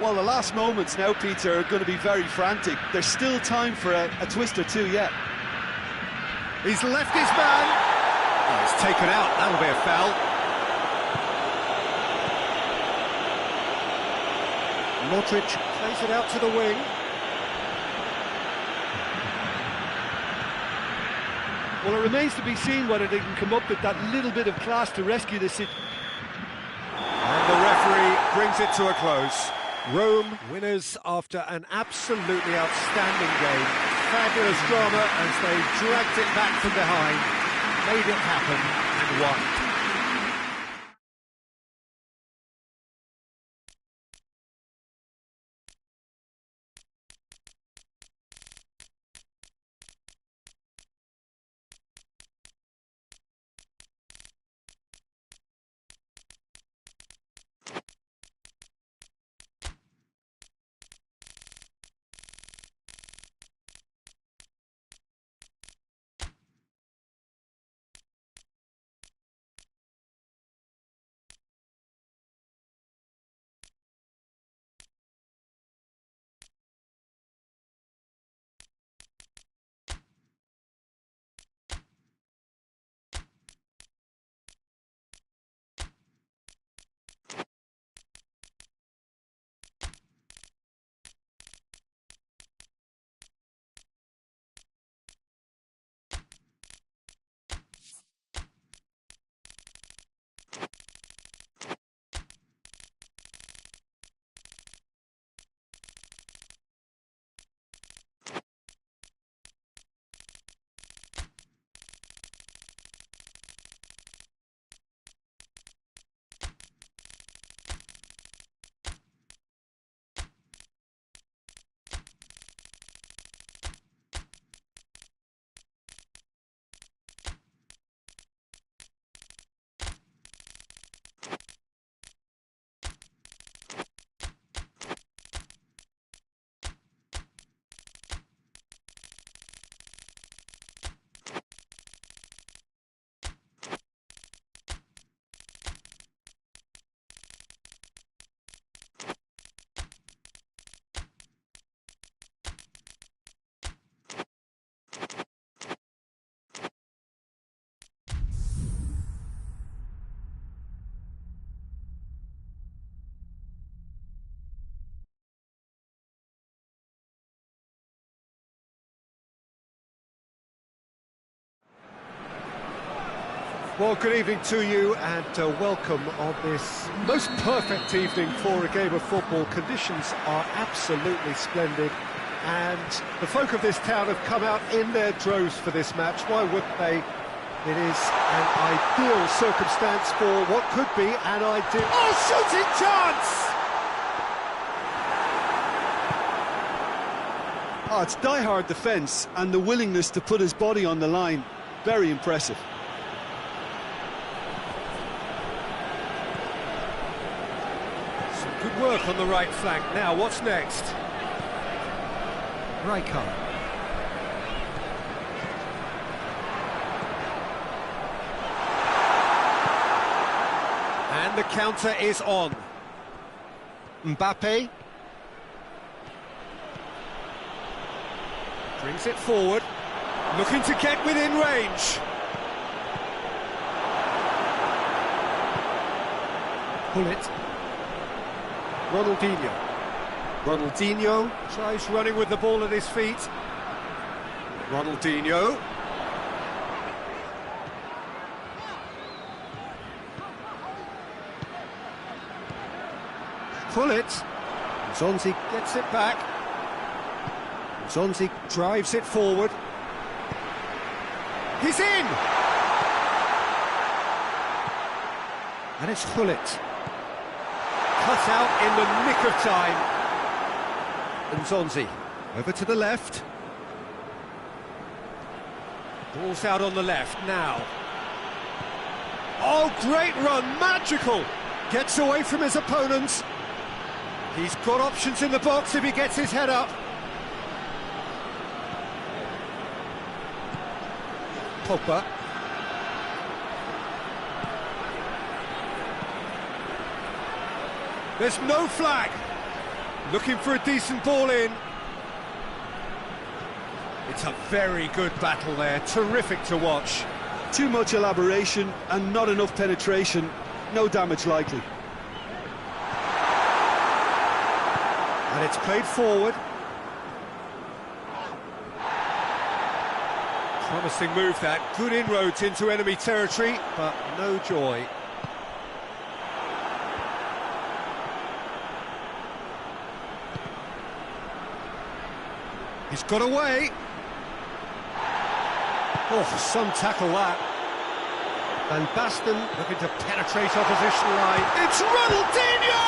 Well, the last moments now, Peter, are going to be very frantic. There's still time for a twist or two yet. He's left his man. Oh, he's taken out, that'll be a foul. Modric plays it out to the wing. Well, it remains to be seen whether they can come up with that little bit of class to rescue this situation. And the referee brings it to a close. Rome winners after an absolutely outstanding game. Fabulous drama as they dragged it back from behind, made it happen and won. Well, good evening to you and welcome on this most perfect evening for a game of football. Conditions are absolutely splendid and the folk of this town have come out in their droves for this match. Why wouldn't they? It is an ideal circumstance for what could be an ideal... Oh, shooting chance! Oh, it's die-hard defence and the willingness to put his body on the line. Very impressive. Some good work on the right flank. Now, what's next? Rijkaard. And the counter is on. Mbappe. Brings it forward. Looking to get within range. Pull it. Ronaldinho. Ronaldinho tries running with the ball at his feet. Ronaldinho. Pull it. Zonzi gets it back. Zonzi drives it forward. He's in! And it's Gullit. Cut out in the nick of time. And Zonzi over to the left. Ball's out on the left now. Oh, great run, magical! Gets away from his opponents. He's got options in the box if he gets his head up. Pogba. There's no flag. Looking for a decent ball in. It's a very good battle there. Terrific to watch. Too much elaboration and not enough penetration. No damage likely. And it's played forward. Promising move that. Good inroads into enemy territory, but no joy. He's got away. Oh, some tackle that. Van Basten looking to penetrate opposition line. It's Ronaldinho!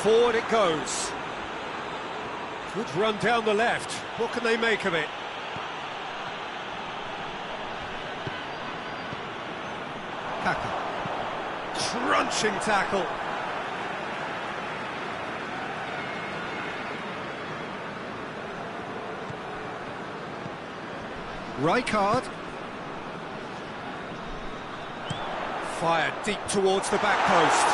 Forward it goes. Good run down the left. What can they make of it? Kaka. Crunching tackle. Rijkaard. Fired deep towards the back post.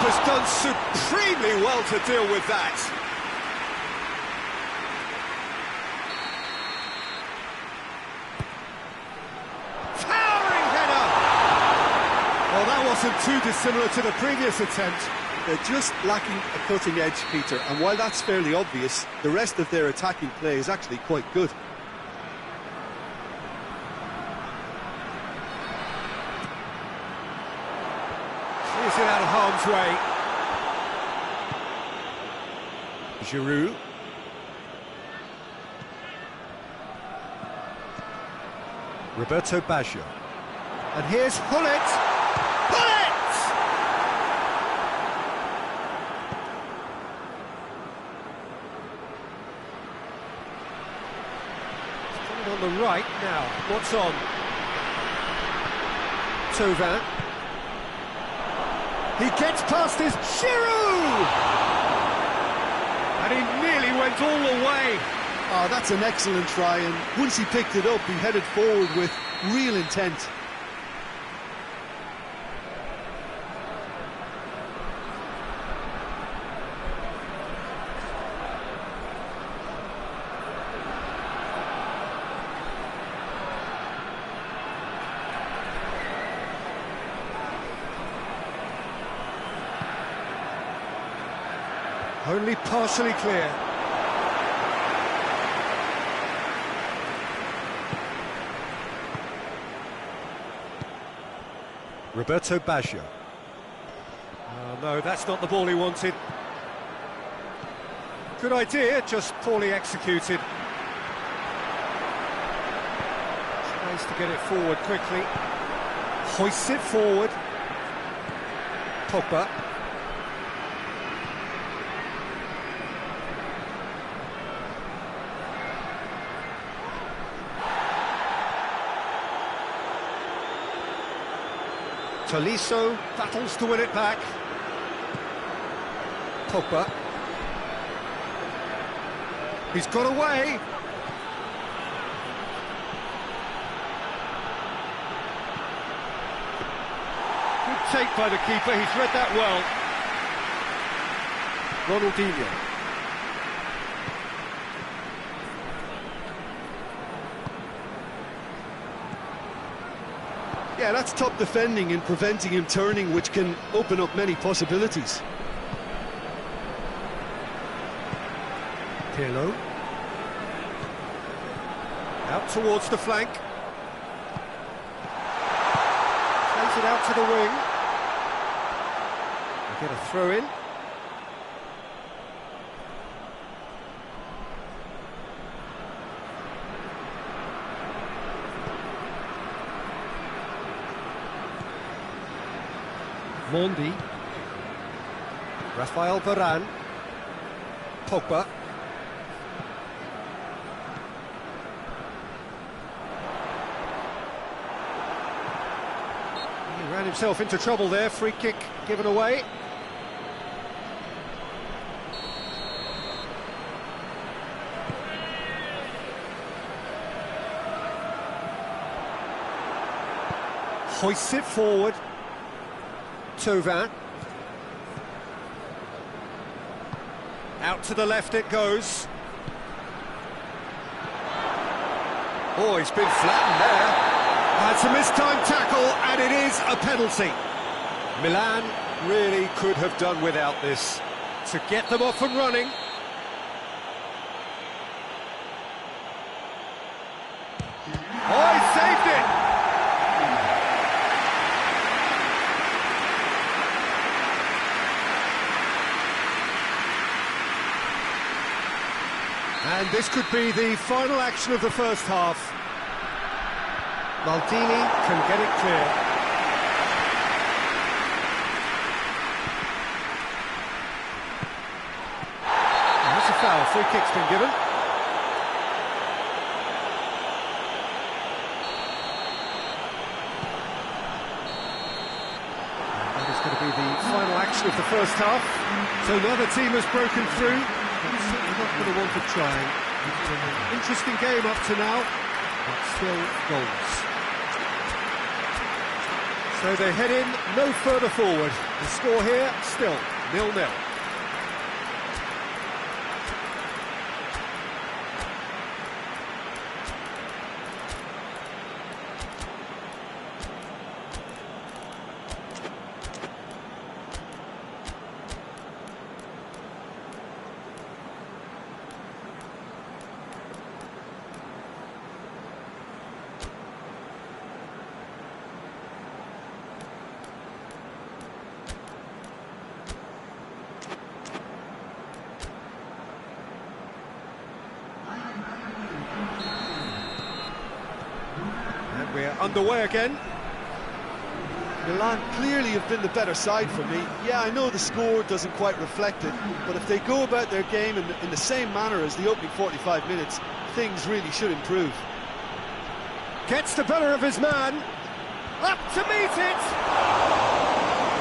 Has done supremely well to deal with that. Towering header! Well, that wasn't too dissimilar to the previous attempt. They're just lacking a cutting edge, Peter, and while that's fairly obvious, the rest of their attacking play is actually quite good. Is it out of harm's way? Giroud. Roberto Baggio. And here's Gullit. Gullit! It's on the right now. What's on? Thauvin. He gets past his Giroud! And he nearly went all the way. Oh, that's an excellent try, and once he picked it up, he headed forward with real intent. Only partially clear. Roberto Baggio. Oh, no, that's not the ball he wanted. Good idea, just poorly executed. Tries to get it forward quickly. Hoists it forward. Pogba. Tolisso battles to win it back. Pogba. He's got away. Good take by the keeper, he's read that well. Ronaldinho. Yeah, that's top defending and preventing him turning, which can open up many possibilities. Pirlo. Out towards the flank. Plays it out to the wing. They get a throw in. Mondi. Rafael Varane. Pogba. He ran himself into trouble there, free kick given away. Hoists it forward. Thauvin. Out to the left it goes. Oh, he's been flattened there. That's a mistimed tackle, and it is a penalty. Milan really could have done without this to get them off and running. Oh, he saved it! And this could be the final action of the first half. Maldini can get it clear. And that's a foul, free kick's been given. And that is going to be the final action of the first half. So neither team has broken through. It's certainly not going to want to try. It's been an interesting game up to now, but still goals. So they head in no further forward. The score here, still 0-0. We're underway again. Milan clearly have been the better side for me. Yeah, I know the score doesn't quite reflect it, but if they go about their game in the same manner as the opening 45 minutes, things really should improve. Gets the better of his man. Up to meet it!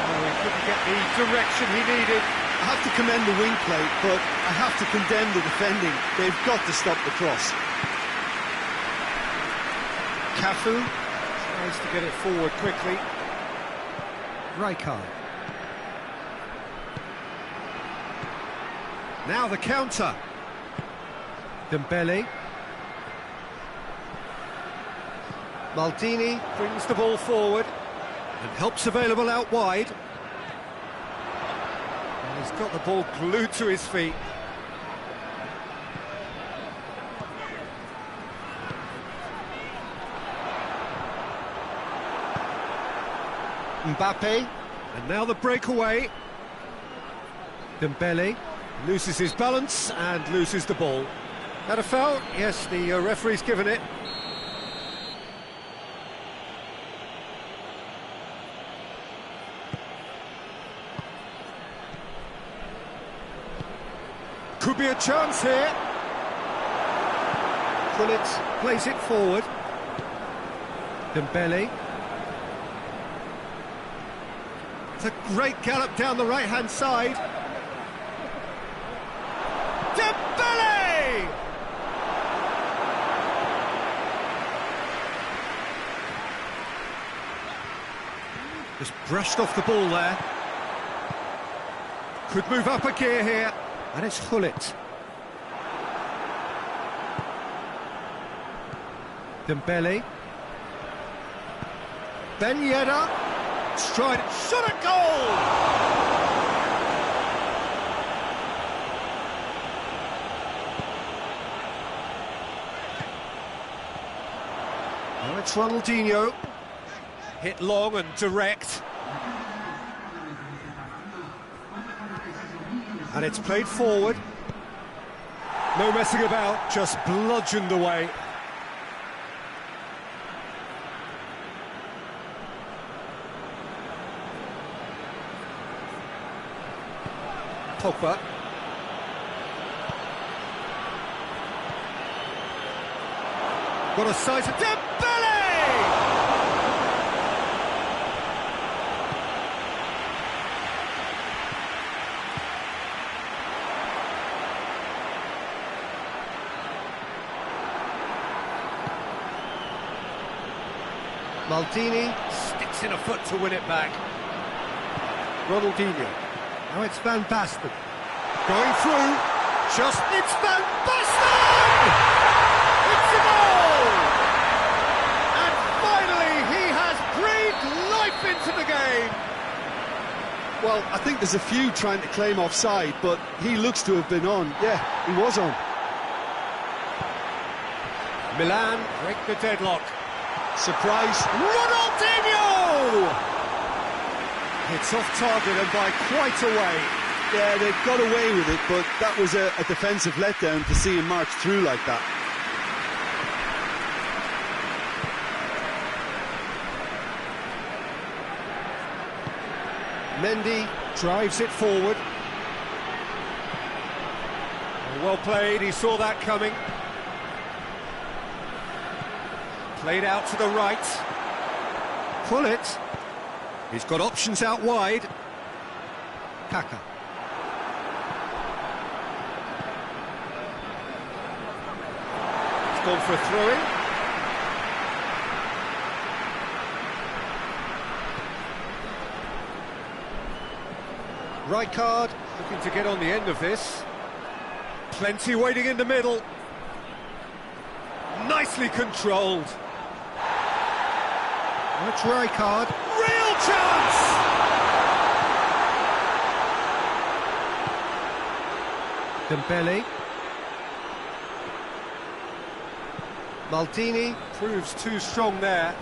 Oh, he couldn't get the direction he needed. I have to commend the wing play, but I have to condemn the defending. They've got to stop the cross. Cafu tries to get it forward quickly. Rijkaard. Now the counter. Dembele. Maldini brings the ball forward and helps available out wide. And He's got the ball glued to his feet. Mbappe, and now the breakaway. Dembele loses his balance and loses the ball. That a foul? Yes, the referee's given it. Could be a chance here. Gullit plays it forward. Dembele. It's a great gallop down the right-hand side. Dembele! Just brushed off the ball there. Could move up a gear here. And it's Gullit. Dembele. Ben Yedder. Stride, shot a goal! Now it's Ronaldinho. Hit long and direct. And it's played forward. No messing about, just bludgeoned away. Pogba. Got a sight of Dembele! Maldini sticks in a foot to win it back. Ronaldinho. Now it's Van Basten. Going through. It's Van Basten! It's a goal! And finally he has breathed life into the game. Well, I think there's a few trying to claim offside, but he looks to have been on. Yeah, he was on. Milan break the deadlock. Surprise. Ronaldinho! It's off target and by quite a way. Yeah, they got away with it, but that was a defensive letdown to see him march through like that. Mendy drives it forward. Well played, he saw that coming. Played out to the right. Gullit. He's got options out wide. Kaka. He's gone for a throw-in. Rijkaard looking to get on the end of this. Plenty waiting in the middle. Nicely controlled. That's Rijkaard. Real chance! Dembele. Maldini proves too strong there.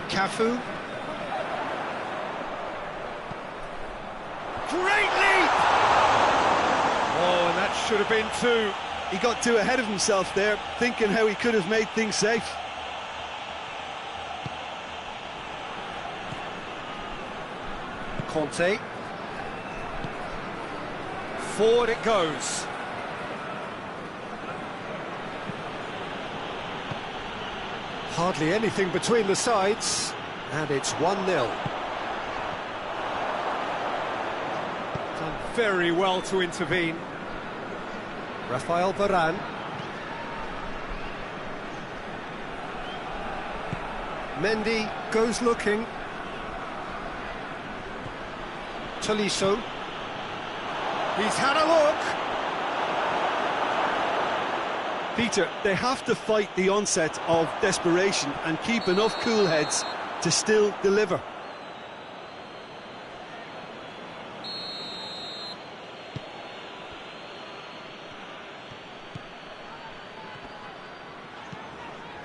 Cafu. Great leap! Oh, and that should have been two. He got too ahead of himself there, thinking how he could have made things safe. Conte. Forward it goes. Hardly anything between the sides, and it's 1-0. Done very well to intervene. Rafael Varane. Mendy goes looking. Tolisso. He's had a look. Peter, they have to fight the onset of desperation and keep enough cool heads to still deliver.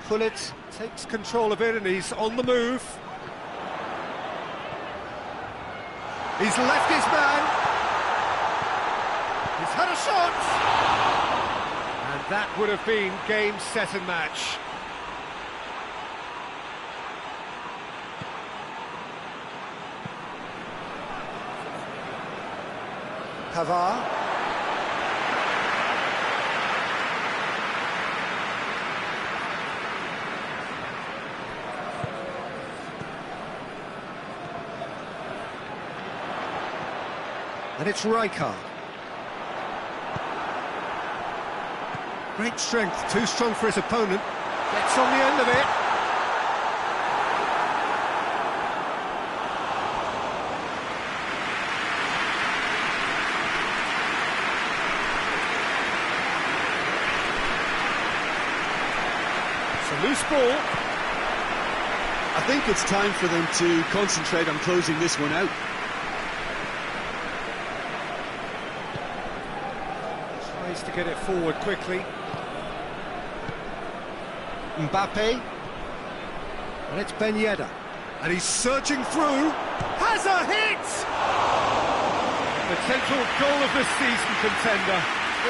Pullet takes control of it and he's on the move. He's left his man. He's had a shot. And that would have been game, set and match. Pavard. And it's Rijkaard. Great strength, too strong for his opponent. Gets on the end of it. It's a loose ball. I think it's time for them to concentrate on closing this one out. To get it forward quickly. Mbappe. And it's Ben Yedder. And he's surging through. Has a hit! Potential goal of the season contender,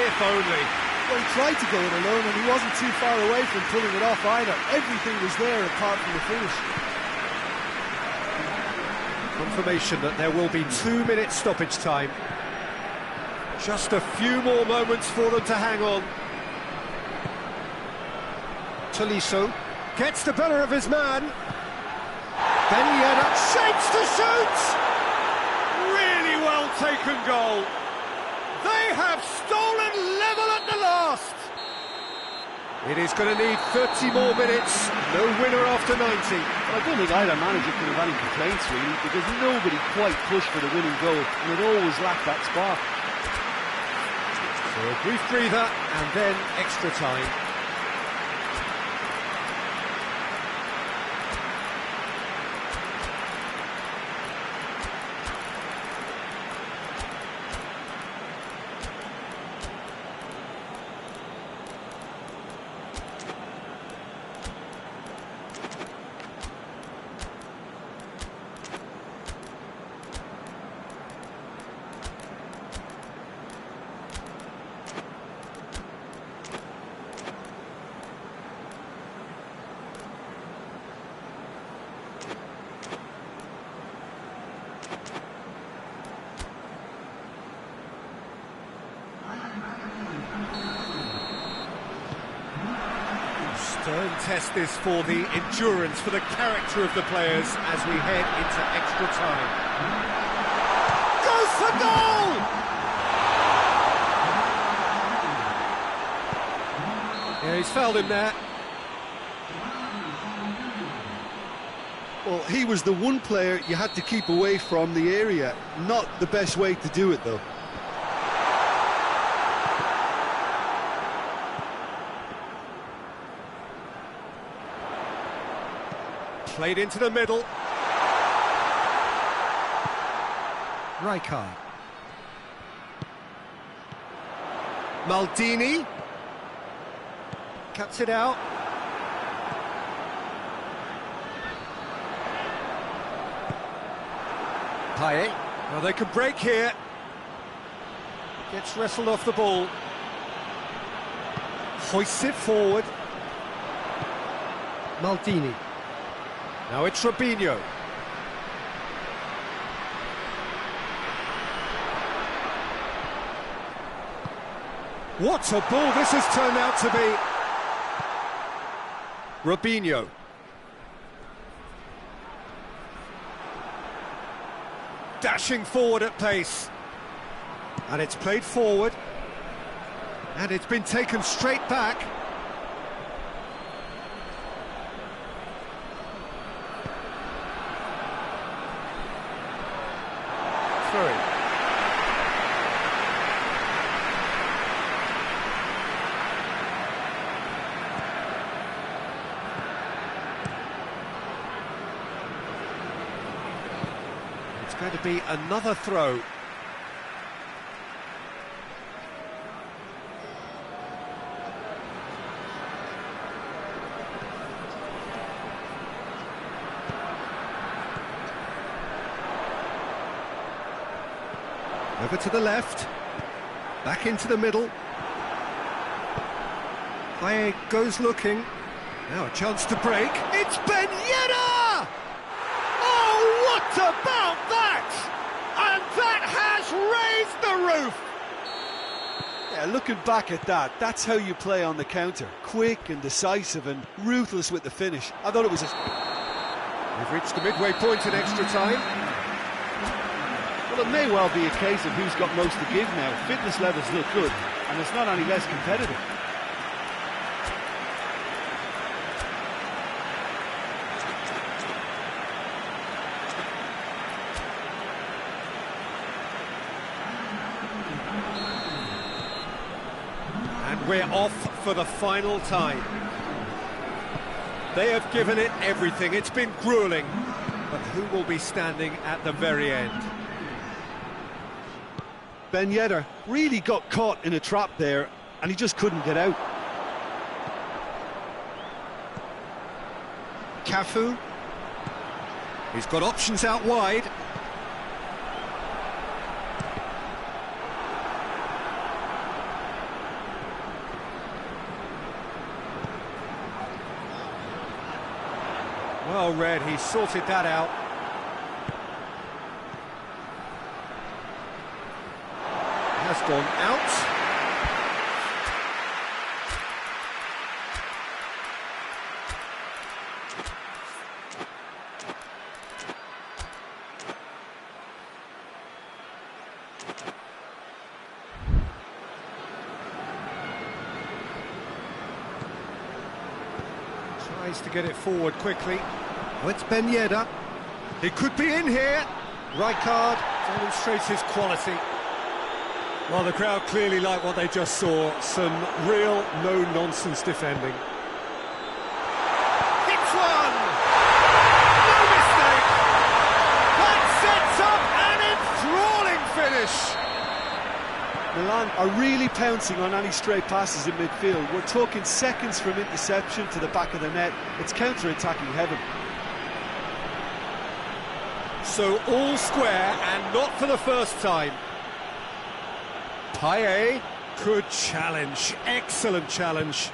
if only. Well, he tried to go it alone and he wasn't too far away from pulling it off either. Everything was there apart from the finish. Confirmation that there will be 2 minutes stoppage time. Just a few more moments for them to hang on. Tolisso gets the better of his man. Ben Yedder shapes to shoot! Really well taken goal. They have stolen level at the last. It is going to need 30 more minutes. No winner after 90. I don't think either manager could have any complaints really, because nobody quite pushed for the winning goal, and it always lacked that spark. So a brief breather and then extra time. Stern test this for the endurance, for the character of the players as we head into extra time. Goes for goal! Yeah, he's fouled him there. Well, he was the one player you had to keep away from the area. Not the best way to do it, though. Played into the middle. Rijkaard. Maldini. Cuts it out. Payet. Well, they can break here. Gets wrestled off the ball. Hoists it forward. Maldini. Now it's Robinho. What a ball this has turned out to be. Robinho. Dashing forward at pace. And it's played forward. And it's been taken straight back. It's going to be another throw. Over to the left. Back into the middle. Paye goes looking. Now a chance to break. It's Ben Yedder! Oh, what about that? And that has raised the roof! Yeah, looking back at that, that's how you play on the counter. Quick and decisive and ruthless with the finish. I thought it was We've reached the midway point in extra time. Well, it may well be a case of who's got most to give now. Fitness levels look good, and it's not any less competitive. And we're off for the final time. They have given it everything. It's been grueling. But who will be standing at the very end? Ben Yedder really got caught in a trap there, and he just couldn't get out. Cafu. He's got options out wide. Well read, he sorted that out. Has gone out. Tries to get it forward quickly. Oh, it's Ben Yedder. He could be in here. Rijkaard demonstrates his quality. Well, the crowd clearly like what they just saw. Some real no-nonsense defending. Hits one! No mistake! That sets up an enthralling finish! Milan are really pouncing on any stray passes in midfield. We're talking seconds from interception to the back of the net. It's counter-attacking heaven. So all square, and not for the first time. Paye could challenge. Excellent challenge.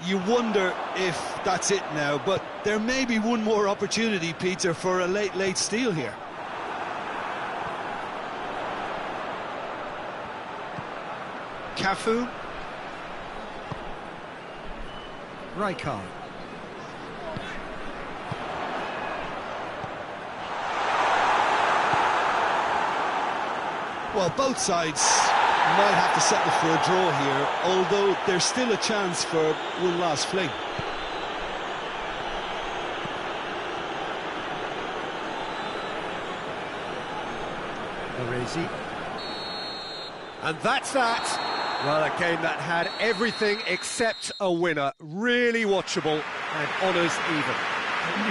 You wonder if that's it now, but there may be one more opportunity, Peter, for a late steal here. Cafu. Rijkaard. Well, both sides might have to settle for a draw here, although there's still a chance for one last fling. Baresi. And that's that. Well, a game that had everything except a winner. Really watchable and honours even.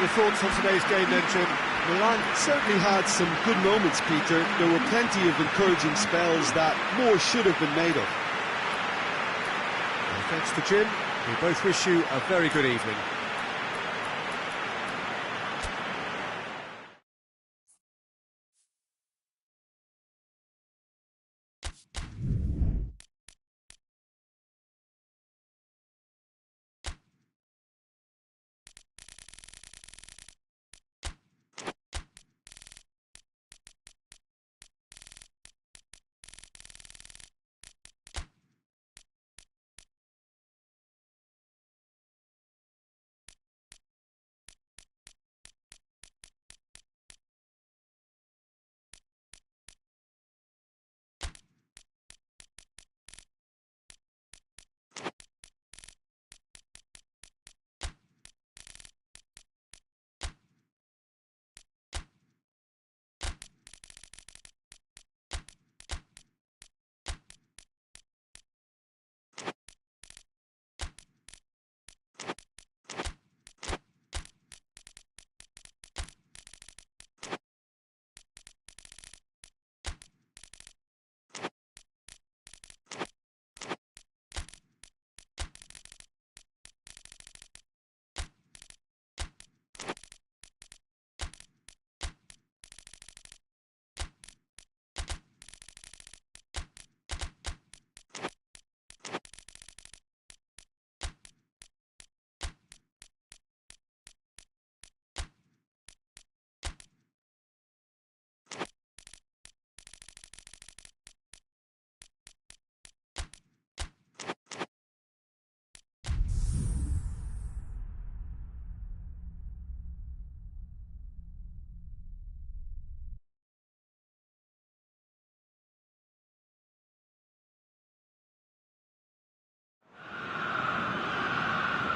Your thoughts on today's game then, Jim? Milan certainly had some good moments, Peter. There were plenty of encouraging spells that more should have been made of. Well, thanks to Jim. We both wish you a very good evening.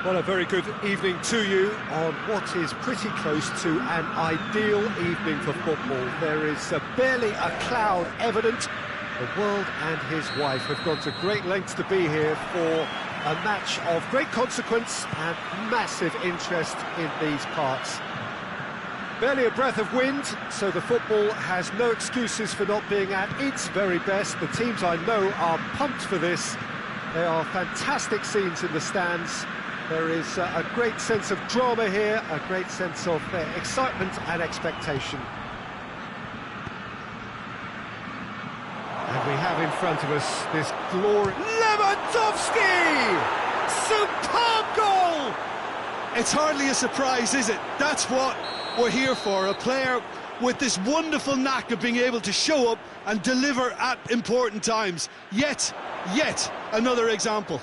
Well, a very good evening to you on what is pretty close to an ideal evening for football. There is barely a cloud evident. The world and his wife have gone to great lengths to be here for a match of great consequence and massive interest in these parts. Barely a breath of wind, so the football has no excuses for not being at its very best. The teams I know are pumped for this. There are fantastic scenes in the stands. There is a great sense of drama here, a great sense of excitement and expectation. And we have in front of us this glory... Lewandowski! Superb goal! It's hardly a surprise, is it? That's what we're here for, a player with this wonderful knack of being able to show up and deliver at important times. Yet another example.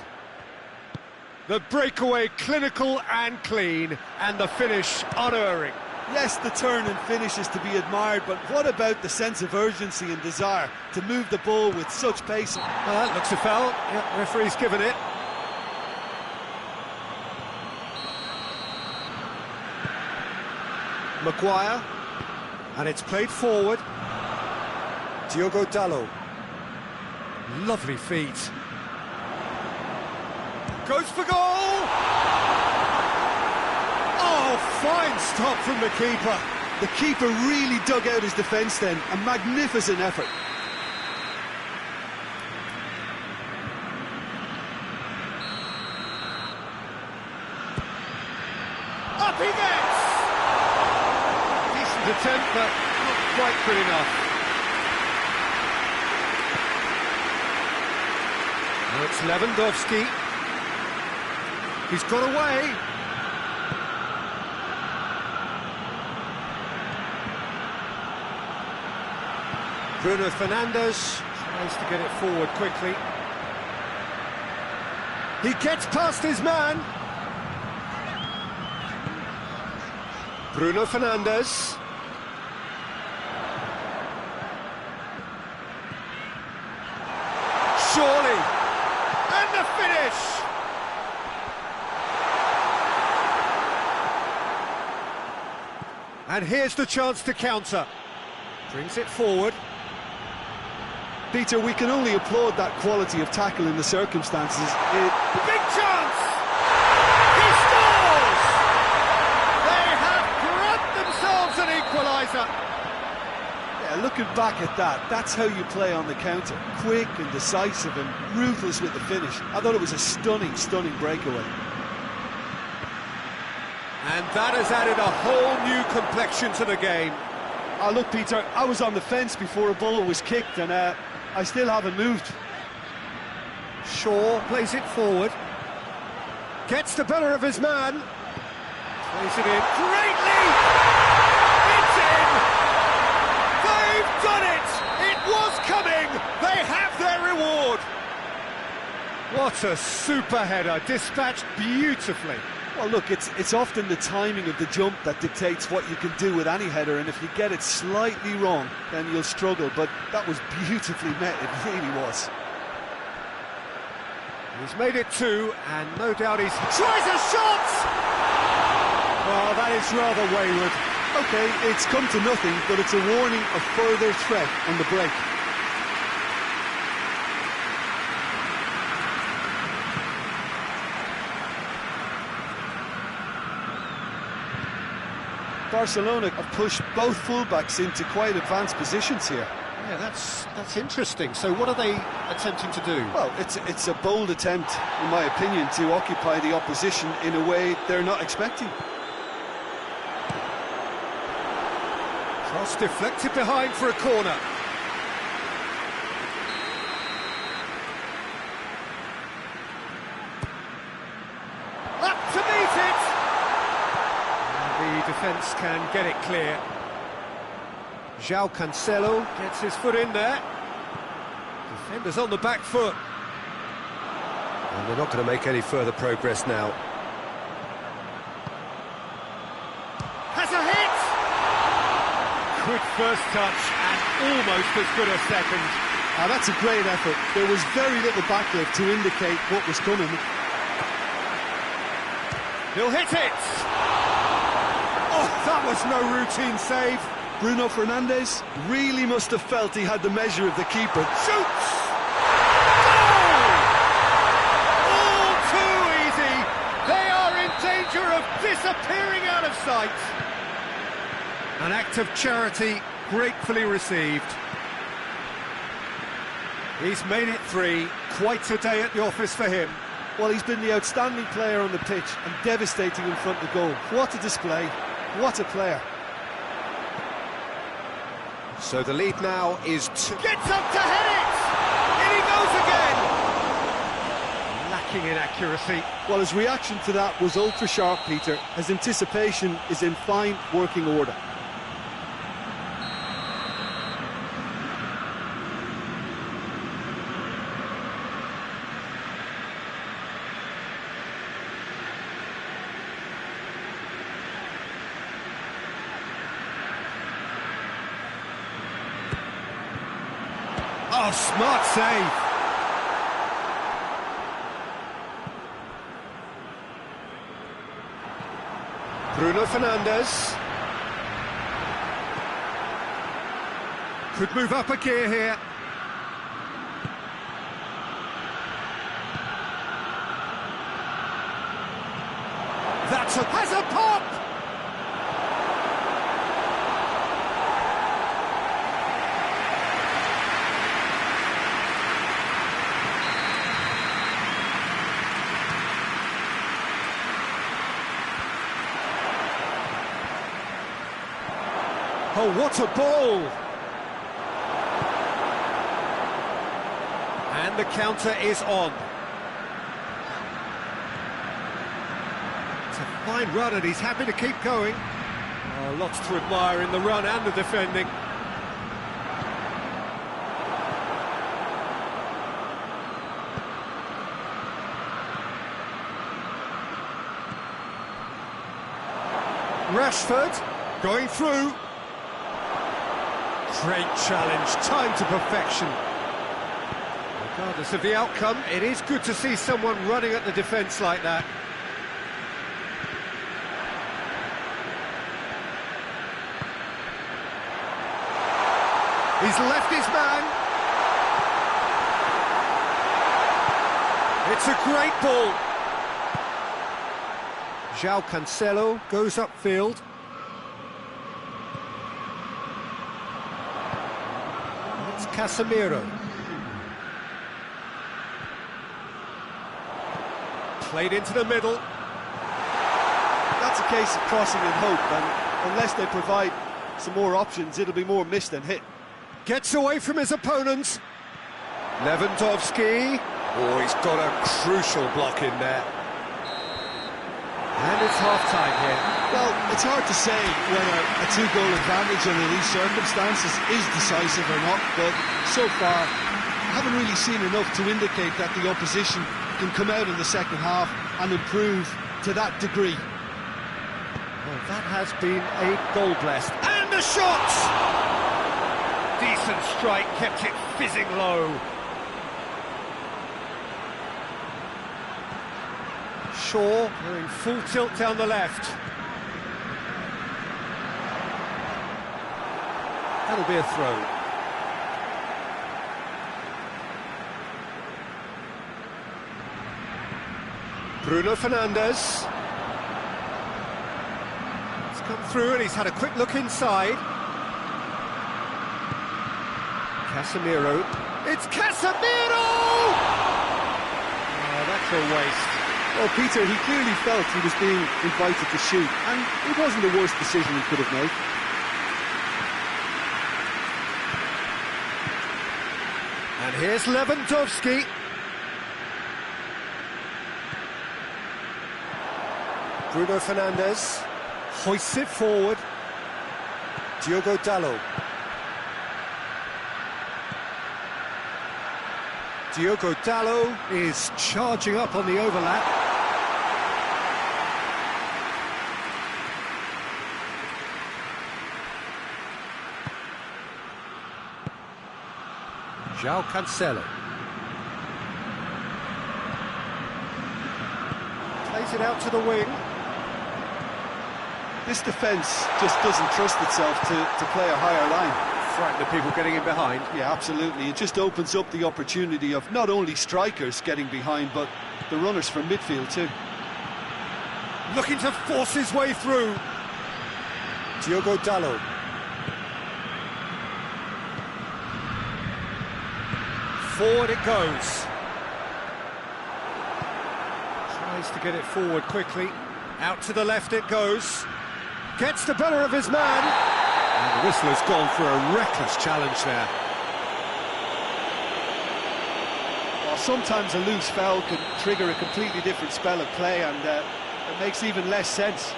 The breakaway clinical and clean, and the finish unerring. Yes, the turn and finish is to be admired, but what about the sense of urgency and desire to move the ball with such pace? That looks a foul. Yeah, referee's given it. Maguire, and it's played forward. Diogo Dalot. Lovely feet. Goes for goal! Oh, fine stop from the keeper. The keeper really dug out his defence then, a magnificent effort. Up he gets! Decent attempt, but not quite good enough. Now it's Lewandowski. He's got away. Bruno Fernandes tries to get it forward quickly. He gets past his man. Bruno Fernandes. Surely. And the finish. And here's the chance to counter. Brings it forward. Peter, we can only applaud that quality of tackle in the circumstances. Big chance! He scores! They have grabbed themselves an equaliser. Yeah, looking back at that, that's how you play on the counter. Quick and decisive and ruthless with the finish. I thought it was a stunning breakaway. And that has added a whole new complexion to the game. Oh, look, Peter, I was on the fence before a ball was kicked, and I still haven't moved. Shaw plays it forward. Gets the better of his man. Plays it in. Great leap! It's in! They've done it! It was coming! They have their reward! What a super header, dispatched beautifully. Well, look, it's often the timing of the jump that dictates what you can do with any header, and if you get it slightly wrong, then you'll struggle, but that was beautifully met, it really was. He's made it two, and no doubt he's... Tries a shot! Well, that is rather wayward. OK, it's come to nothing, but it's a warning of further threat on the break. Barcelona have pushed both fullbacks into quite advanced positions here. Yeah, that's interesting. So what are they attempting to do? Well, it's a bold attempt, in my opinion, to occupy the opposition in a way they're not expecting. Cross deflected behind for a corner. Up to meet it! The defence can get it clear. João Cancelo gets his foot in there. Defenders on the back foot. And they're not going to make any further progress now. Has a hit! Good first touch and almost as good a second. Now that's a great effort. There was very little backlift to indicate what was coming. He'll hit it! Oh, that was no routine save. Bruno Fernandes really must have felt he had the measure of the keeper. Shoots! Goal! All too easy. They are in danger of disappearing out of sight. An act of charity gratefully received. He's made it 3. Quite a day at the office for him. Well, he's been the outstanding player on the pitch and devastating in front of goal. What a display, what a player. So the lead now is 2. Gets up to head it! In he goes again! Lacking in accuracy. Well, his reaction to that was ultra sharp, Peter. His anticipation is in fine working order. Oh, smart save. Bruno Fernandes. Could move up a gear here. Has a pop! Oh, what a ball! And the counter is on. It's a fine run and he's happy to keep going. Oh, lots to admire in the run and the defending. Rashford going through. Great challenge, time to perfection. Regardless of the outcome, it is good to see someone running at the defence like that. He's left his man. It's a great ball. João Cancelo goes upfield. It's Casemiro. Played into the middle. That's a case of crossing in hope, and unless they provide some more options, it'll be more missed than hit. Gets away from his opponents. Lewandowski. Oh, he's got a crucial block in there. And it's half-time here. Well, it's hard to say whether a two-goal advantage under these circumstances is decisive or not, but so far, I haven't really seen enough to indicate that the opposition can come out in the second half and improve to that degree. Well, that has been a goal-blessed. And the shot! Decent strike, kept it fizzing low. Shaw going full tilt down the left. That'll be a throw. Bruno Fernandes. He's come through and he's had a quick look inside. Casemiro. It's Casemiro! Oh, that's a waste. Well, Peter, he clearly felt he was being invited to shoot, and it wasn't the worst decision he could have made. And here's Lewandowski. Bruno Fernandes hoists it forward. Diogo Dalot. Diogo Dalot is charging up on the overlap. João Cancelo. Plays it out to the wing. This defence just doesn't trust itself to play a higher line. Frighten the people getting in behind. Yeah, absolutely. It just opens up the opportunity of not only strikers getting behind, but the runners from midfield too. Looking to force his way through. Diogo Dalot. Forward it goes. Tries to get it forward quickly. Out to the left it goes. Gets the better of his man. And the whistle has gone for a reckless challenge there. Well, sometimes a loose foul can trigger a completely different spell of play, and it makes even less sense.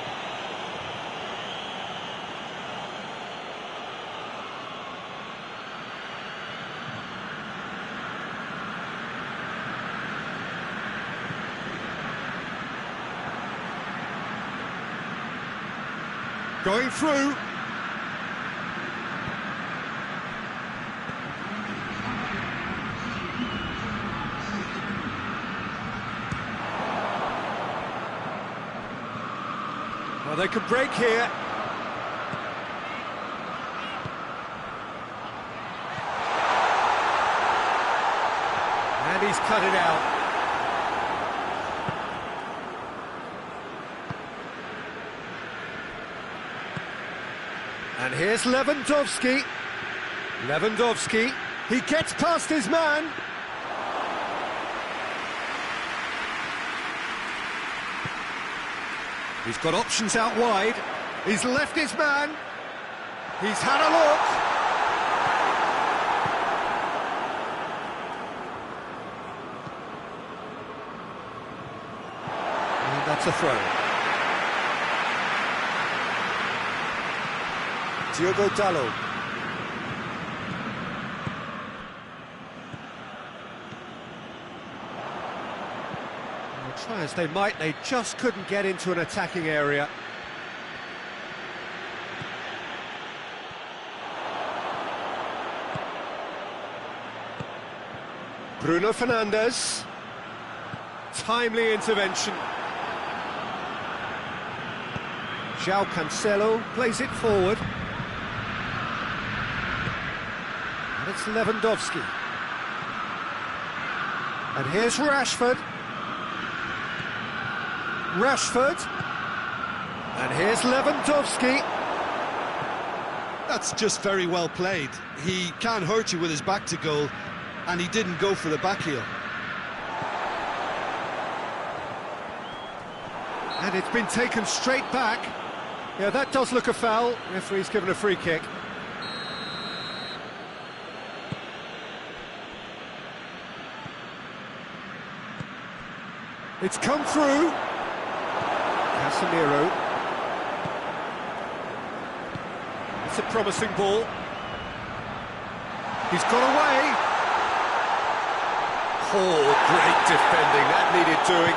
Going through. Well, they could break here. And he's cut it out. And here's Lewandowski. Lewandowski, he gets past his man. He's got options out wide. He's left his man. He's had a look. And that's a throw. Diogo Dalot. Well, try as they might, they just couldn't get into an attacking area. Bruno Fernandes. Timely intervention. João Cancelo plays it forward. And it's Lewandowski. And here's Rashford. Rashford. And here's Lewandowski. That's just very well played. He can't hurt you with his back to goal, and he didn't go for the back heel. And it's been taken straight back. Yeah, that does look a foul. Referee's given a free kick. It's come through. Casemiro. It's a promising ball. He's got away. Oh, great defending. That needed doing.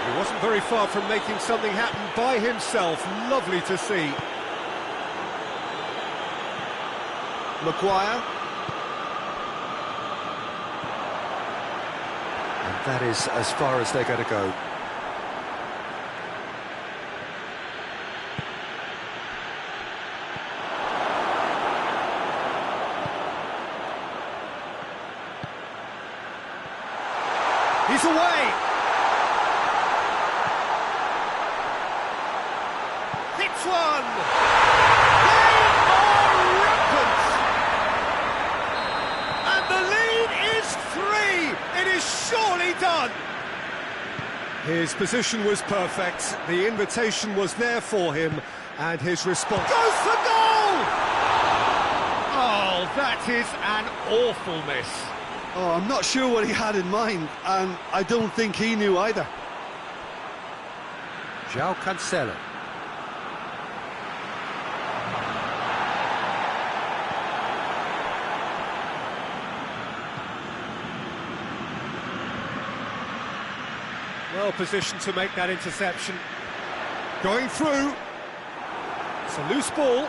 He wasn't very far from making something happen by himself. Lovely to see. Maguire. And that is as far as they're going to go. He's away. Hits one. They are rampant. And the lead is 3. It is surely done. His position was perfect. The invitation was there for him, and his response goes for goal. Oh, that is an awful miss. Oh, I'm not sure what he had in mind, and I don't think he knew either. João Cancelo. Well positioned to make that interception. Going through. It's a loose ball.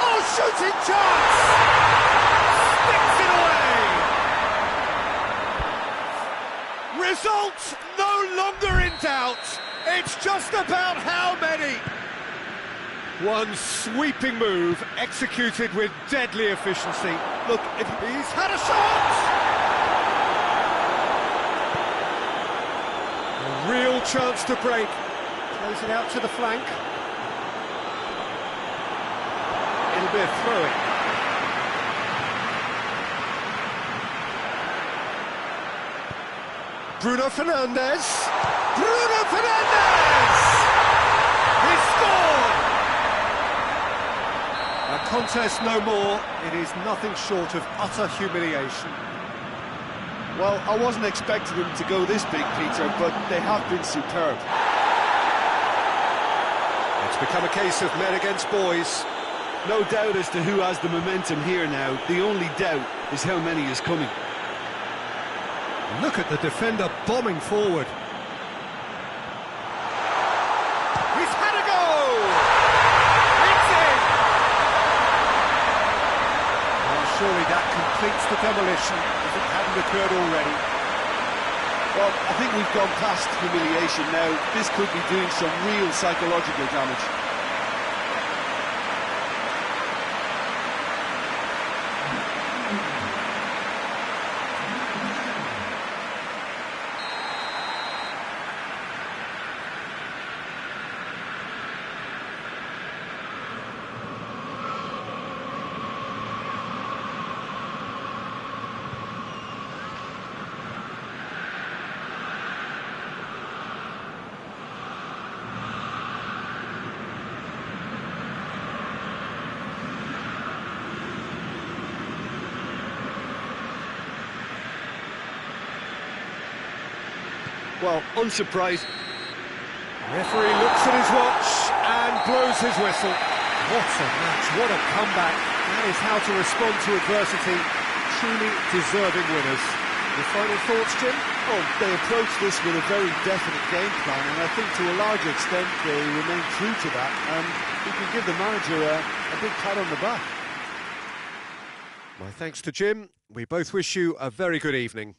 Oh, shooting chance! Result no longer in doubt. It's just about how many? One sweeping move, executed with deadly efficiency. Look, if he's had a shot! A real chance to break. Plays it out to the flank. It'll be a throw-in. Bruno Fernandes! Bruno Fernandes! He scored! A contest no more. It is nothing short of utter humiliation. Well, I wasn't expecting them to go this big, Peter, but they have been superb. It's become a case of men against boys. No doubt as to who has the momentum here now. The only doubt is how many is coming. Look at the defender bombing forward. He's had a go! It's in! Well, surely that completes the demolition, if it hadn't occurred already. Well, I think we've gone past humiliation now. This could be doing some real psychological damage. Well, unsurprised. Referee looks at his watch and blows his whistle. What a match, what a comeback. That is how to respond to adversity. Truly deserving winners. Your final thoughts, Jim? Well, they approached this with a very definite game plan, and I think to a large extent they remain true to that, and we can give the manager a big pat on the back. My thanks to Jim. We both wish you a very good evening.